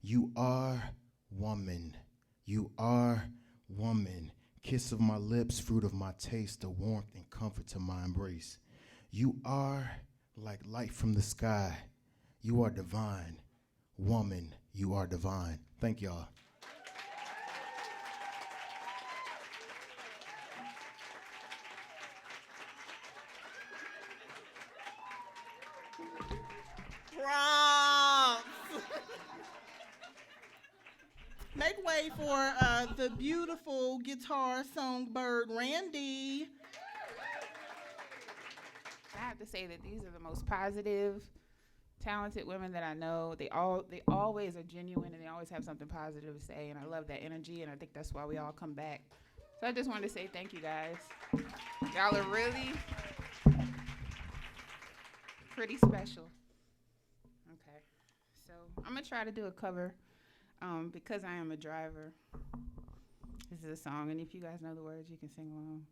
You are woman. You are woman. Kiss of my lips, fruit of my taste, the warmth and comfort to my embrace. You are like light from the sky. You are divine. Woman, you are divine. Thank y'all. Props. Make way for the beautiful guitar songbird, Randy. I have to say that these are the most positive, talented women that I know. They always are genuine, and they always have something positive to say, and I love that energy, and I think that's why we all come back. So I just wanted to say thank you, guys. Y'all are really pretty special. Okay, so I'm gonna try to do a cover because I am a driver. This is a song, and if you guys know the words, you can sing along.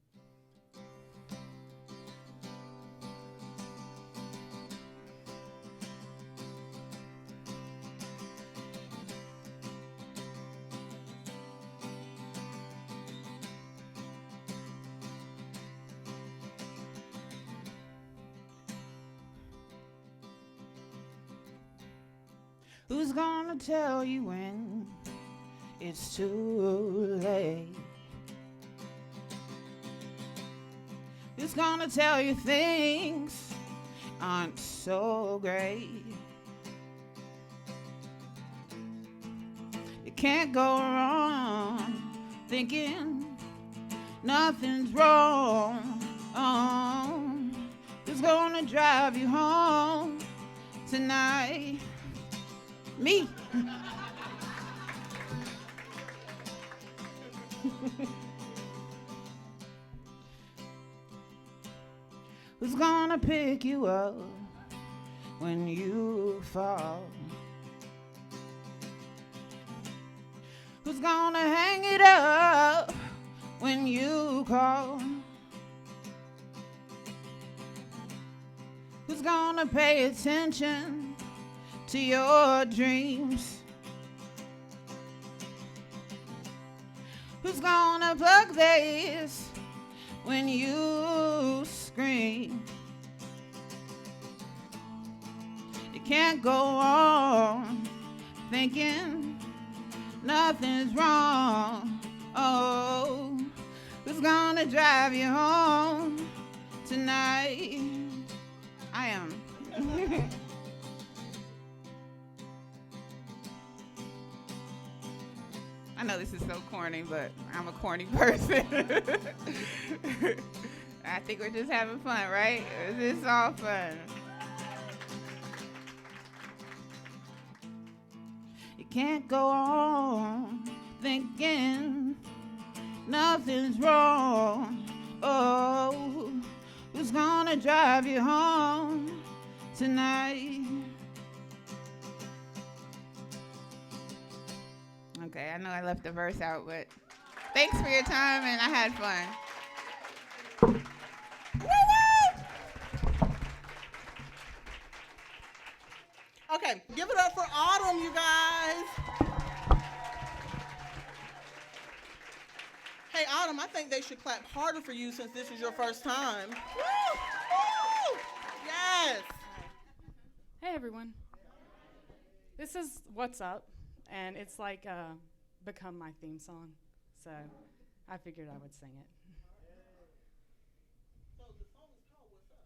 Who's gonna tell you when it's too late? Who's gonna tell you things aren't so great? You can't go wrong thinking nothing's wrong. Who's gonna drive you home tonight? Me. Who's gonna pick you up when you fall? Who's gonna hang it up when you call? Who's gonna pay attention to your dreams? Who's gonna plug this when you scream? You can't go on thinking nothing's wrong. Oh, who's gonna drive you home tonight? I am. I know this is so corny, but I'm a corny person. I think we're just having fun, right? It's all fun. You can't go on thinking nothing's wrong. Oh, who's gonna drive you home tonight? Okay, I know I left the verse out, but thanks for your time, and I had fun. Okay, give it up for Autumn, you guys. Hey, Autumn, I think they should clap harder for you since this is your first time. Woo! Woo! Yes. Hey, everyone. This is What's Up, and it's like become my theme song, so I figured I would sing it.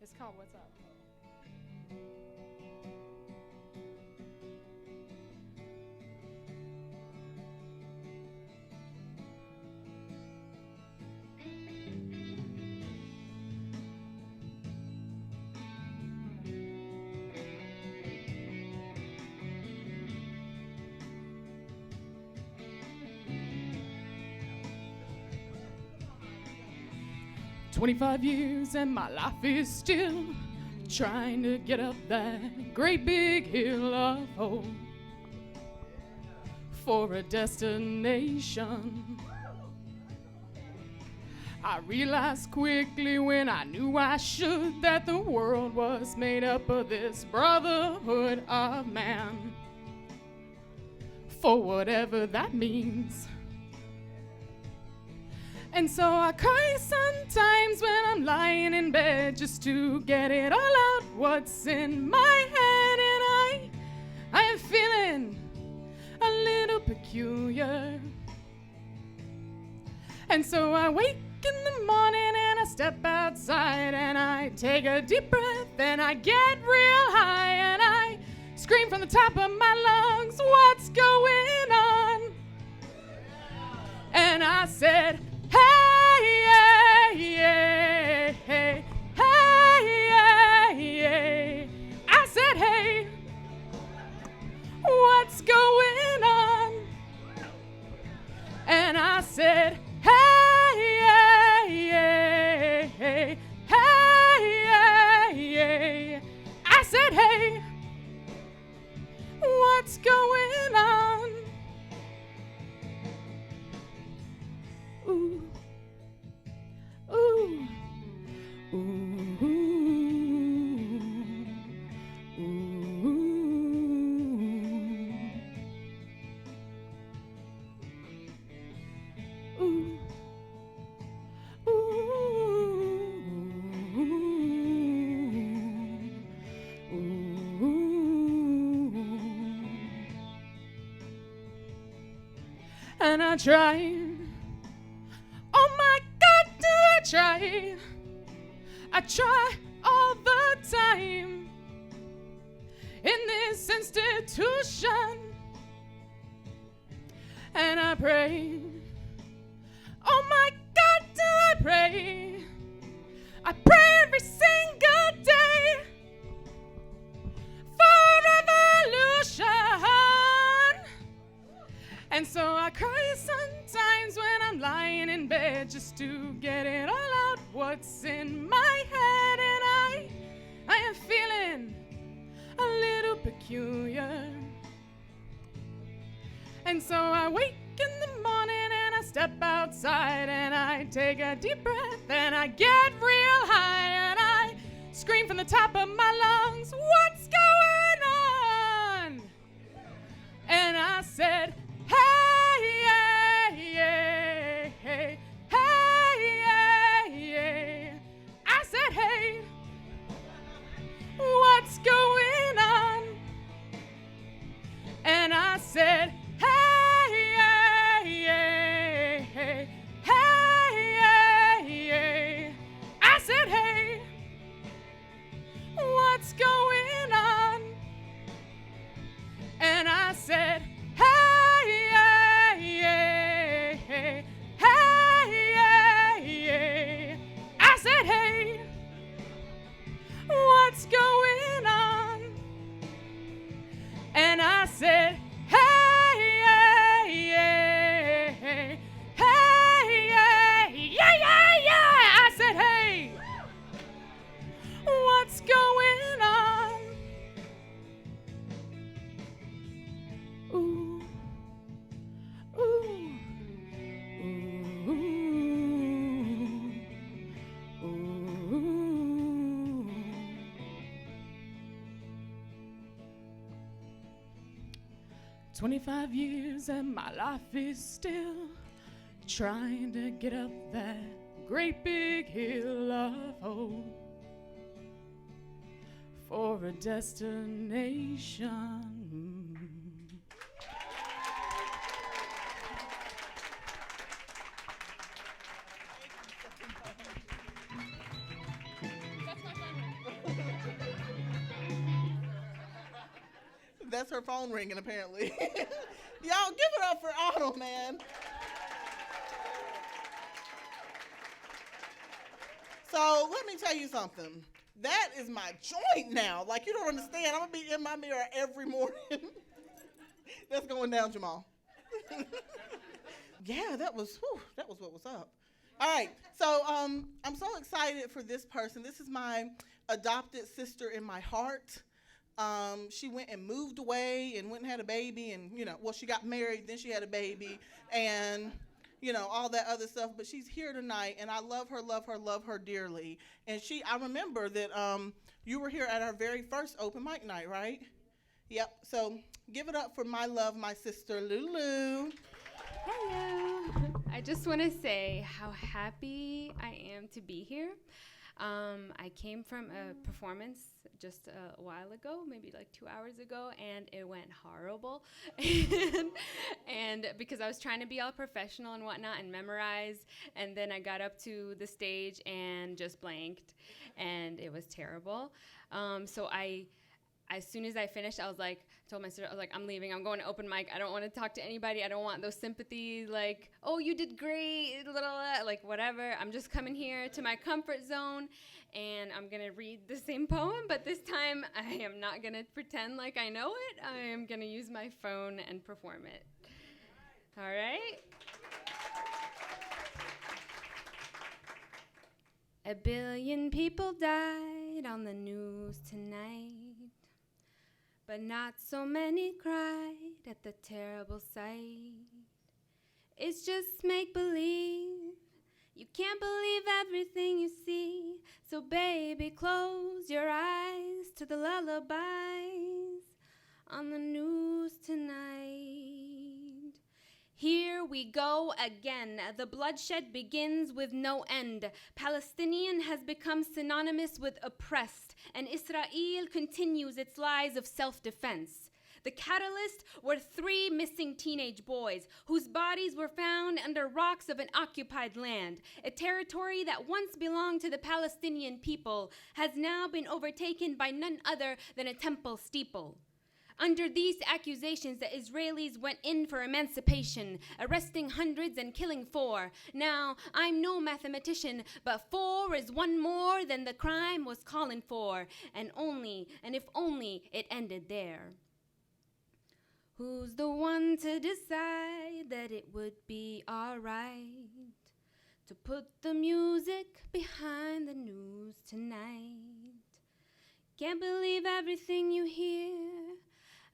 It's called What's Up. "25 years and my life is still trying to get up that great big hill of hope for a destination. I realized quickly when I knew I should that the world was made up of this brotherhood of man, for whatever that means. And so I cry sometimes when I'm lying in bed just to get it all out what's in my head. And I am feeling a little peculiar. And so I wake in the morning and I step outside and I take a deep breath and I get real high and I scream from the top of my lungs, what's going on? And I said, hey, yeah, yeah, hey, hey, yeah, yeah. I said, hey, what's going on? And I said, hey, yeah, yeah, hey, hey, yeah, yeah. I said, hey, what's going on? Ooh, ooh, ooh, ooh, ooh. Ooh. And I try, oh my God, do I try? I try all the time in this institution, and I pray, oh my God, do I pray? I pray every single day for revolution. And so I cry sometimes when I'm lying in bed just to get it all out what's in my head. And I am feeling a little peculiar. And so I wake in the morning and I step outside and I take a deep breath and I get real high and I scream from the top of my lungs, what's going on? And I said, hey, yeah, yeah, hey, hey, yeah, yeah. I said, hey, what's going on? And I said, hey, yeah, yeah, hey, hey, yeah, yeah. I said, hey, what's going on? And I said, hey, yeah, yeah, hey, hey, yeah, yeah. I said, hey, what's going on? And I said, hey, yeah, yeah, hey, hey, yeah, yeah, yeah, yeah. I said, hey, what's going on? Ooh, ooh, ooh, ooh, ooh. 25 years and my life is still trying to get up that great big hill of hope for a destination. That's her phone ringing, apparently. Y'all, give it up for Autumn, man. So let me tell you something. That is my joint now. Like, you don't understand. I'm going to be in my mirror every morning. That's going down, Jamal. Yeah, that was what was up. All right, so I'm so excited for this person. This is my adopted sister in my heart. She went and moved away and went and had a baby and, she got married, then she had a baby and, all that other stuff. But she's here tonight and I love her dearly. And I remember that you were here at our very first open mic night, right? Yep, so give it up for my love, my sister, Lulu. Hello. I just want to say how happy I am to be here. I came from a performance just a while ago, maybe like 2 hours ago, and it went horrible. and because I was trying to be all professional and whatnot and memorize, and then I got up to the stage and just blanked, and it was terrible. So as soon as I finished, I was like, told my sister, I was like, I'm leaving. I'm going to open mic. I don't want to talk to anybody. I don't want those sympathies like, oh, you did great, blah, blah, blah, like whatever. I'm just coming here to my comfort zone, and I'm going to read the same poem, but this time I am not going to pretend like I know it. I am going to use my phone and perform it. All right? A billion people died on the news tonight, but not so many cried at the terrible sight. It's just make-believe. You can't believe everything you see. So baby, close your eyes to the lullabies on the news tonight. Here we go again. The bloodshed begins with no end. Palestinian has become synonymous with oppressed, and Israel continues its lies of self-defense. The catalyst were 3 missing teenage boys whose bodies were found under rocks of an occupied land. A territory that once belonged to the Palestinian people has now been overtaken by none other than a temple steeple. Under these accusations, the Israelis went in for emancipation, arresting hundreds and killing 4. Now, I'm no mathematician, but 4 is 1 more than the crime was calling for, and if only it ended there. Who's the one to decide that it would be alright to put the music behind the news tonight? Can't believe everything you hear.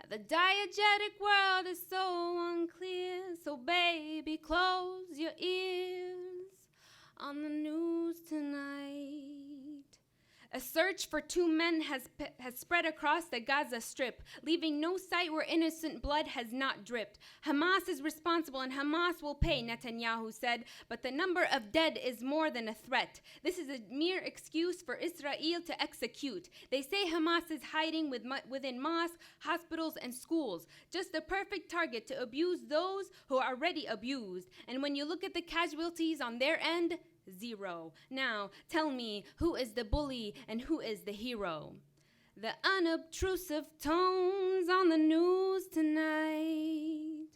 The diegetic world is so unclear, so baby, close your ears on the news tonight. A search for 2 men has spread across the Gaza Strip, leaving no site where innocent blood has not dripped. Hamas is responsible and Hamas will pay, Netanyahu said, but the number of dead is more than a threat. This is a mere excuse for Israel to execute. They say Hamas is hiding within mosques, hospitals, and schools, just the perfect target to abuse those who are already abused. And when you look at the casualties on their end, 0. Now, tell me, who is the bully and who is the hero? The unobtrusive tones on the news tonight.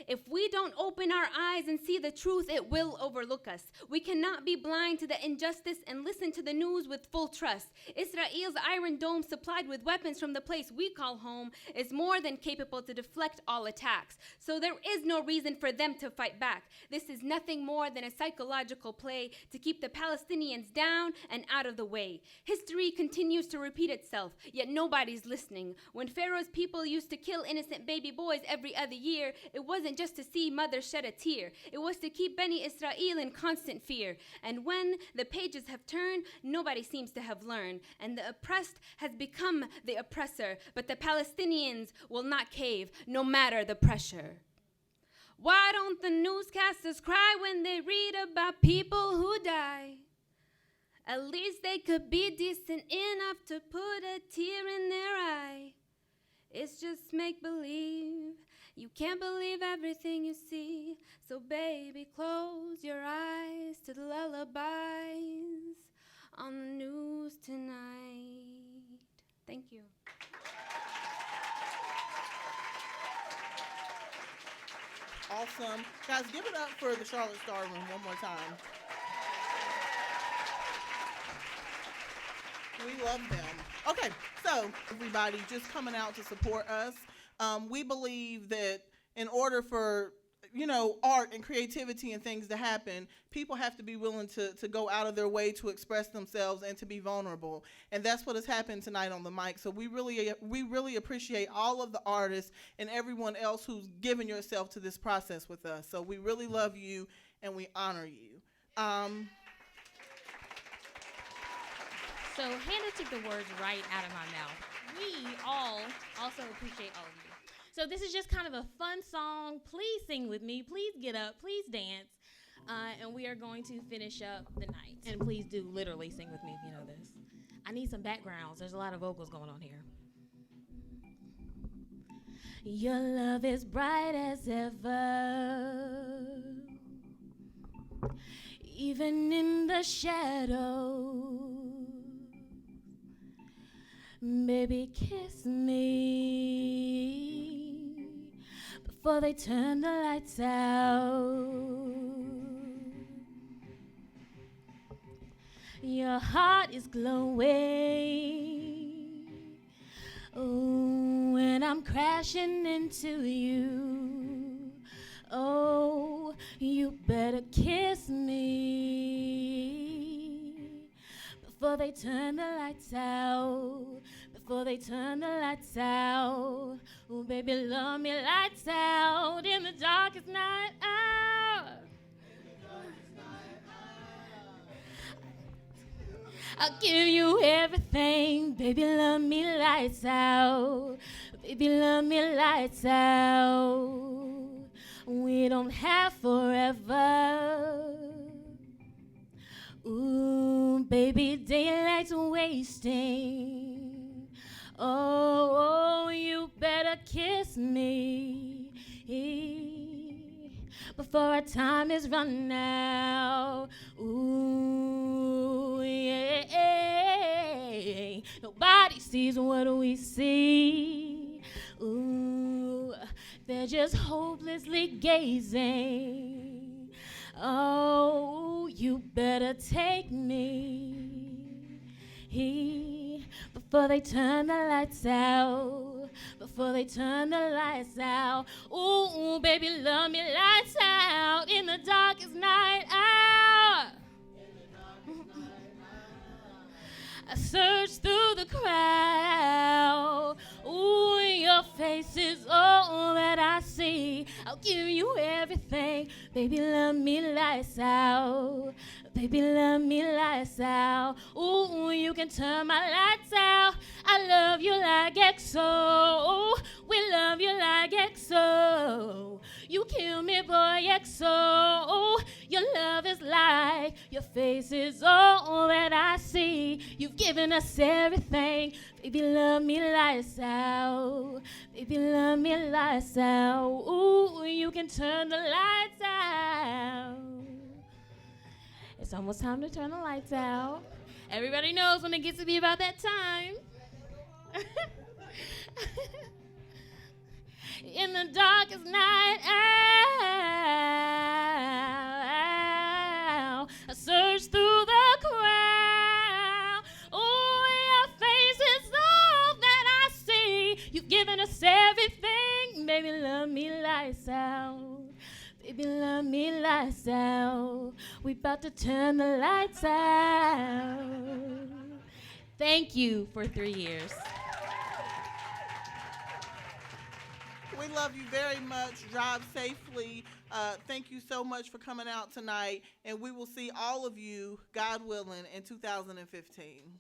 If we don't open our eyes and see the truth, it will overlook us. We cannot be blind to the injustice and listen to the news with full trust. Israel's Iron Dome, supplied with weapons from the place we call home, is more than capable to deflect all attacks. So there is no reason for them to fight back. This is nothing more than a psychological play to keep the Palestinians down and out of the way. History continues to repeat itself, yet nobody's listening. When Pharaoh's people used to kill innocent baby boys every other year, it wasn't just to see mothers shed a tear. It was to keep Beni Israel in constant fear. And when the pages have turned, nobody seems to have learned. And the oppressed has become the oppressor. But the Palestinians will not cave, no matter the pressure. Why don't the newscasters cry when they read about people who die? At least they could be decent enough to put a tear in their eye. It's just make-believe. You can't believe everything you see, so baby, close your eyes to the lullabies on the news tonight. Thank you. Awesome. Guys, give it up for the Charlotte Star Room one more time. We love them. Okay, so everybody just coming out to support us. We believe that in order for, art and creativity and things to happen, people have to be willing to go out of their way to express themselves and to be vulnerable. And that's what has happened tonight on the mic. So we really appreciate all of the artists and everyone else who's given yourself to this process with us. So we really love you and we honor you. So Hannah took the words right out of my mouth. We all also appreciate all of you. So this is just kind of a fun song. Please sing with me. Please get up. Please dance. And we are going to finish up the night. And please do literally sing with me if you know this. I need some backgrounds. There's a lot of vocals going on here. Your love is bright as ever, even in the shadow. Baby, kiss me before they turn the lights out. Your heart is glowing, oh, when I'm crashing into you. Oh, you better kiss me before they turn the lights out. Before they turn the lights out. Oh, baby, love me lights out in the darkest night hour. I'll give you everything, baby, love me lights out. Baby, love me lights out. We don't have forever. Ooh, baby, daylight's wasting. Oh, you better kiss me before our time is run out. Ooh, yeah. Nobody sees what we see. Ooh, they're just hopelessly gazing. Oh, you better take me before they turn the lights out. Before they turn the lights out. Ooh, baby, love me lights out in the darkest night hour. I search through the crowd. Ooh, your face is all that I see. I'll give you everything. Baby, love me lights out. Baby, love me lights out. Ooh, you can turn my lights out. I love you like XO. We love you like XO. You kill me, boy, XO. Your love is like, your face is all that I see. You've given us everything. Baby, love me lights out. Baby, love me lights out. Ooh, you can turn the lights out. It's almost time to turn the lights out. Everybody knows when it gets to be about that time. In the darkest night hour, I search through the crowd. Oh, your face is all that I see. You've given us everything. Baby, love me lights out. Baby, love me lights out. We about to turn the lights out. Thank you for 3 years. We love you very much. Drive safely. Thank you so much for coming out tonight. And we will see all of you, God willing, in 2015.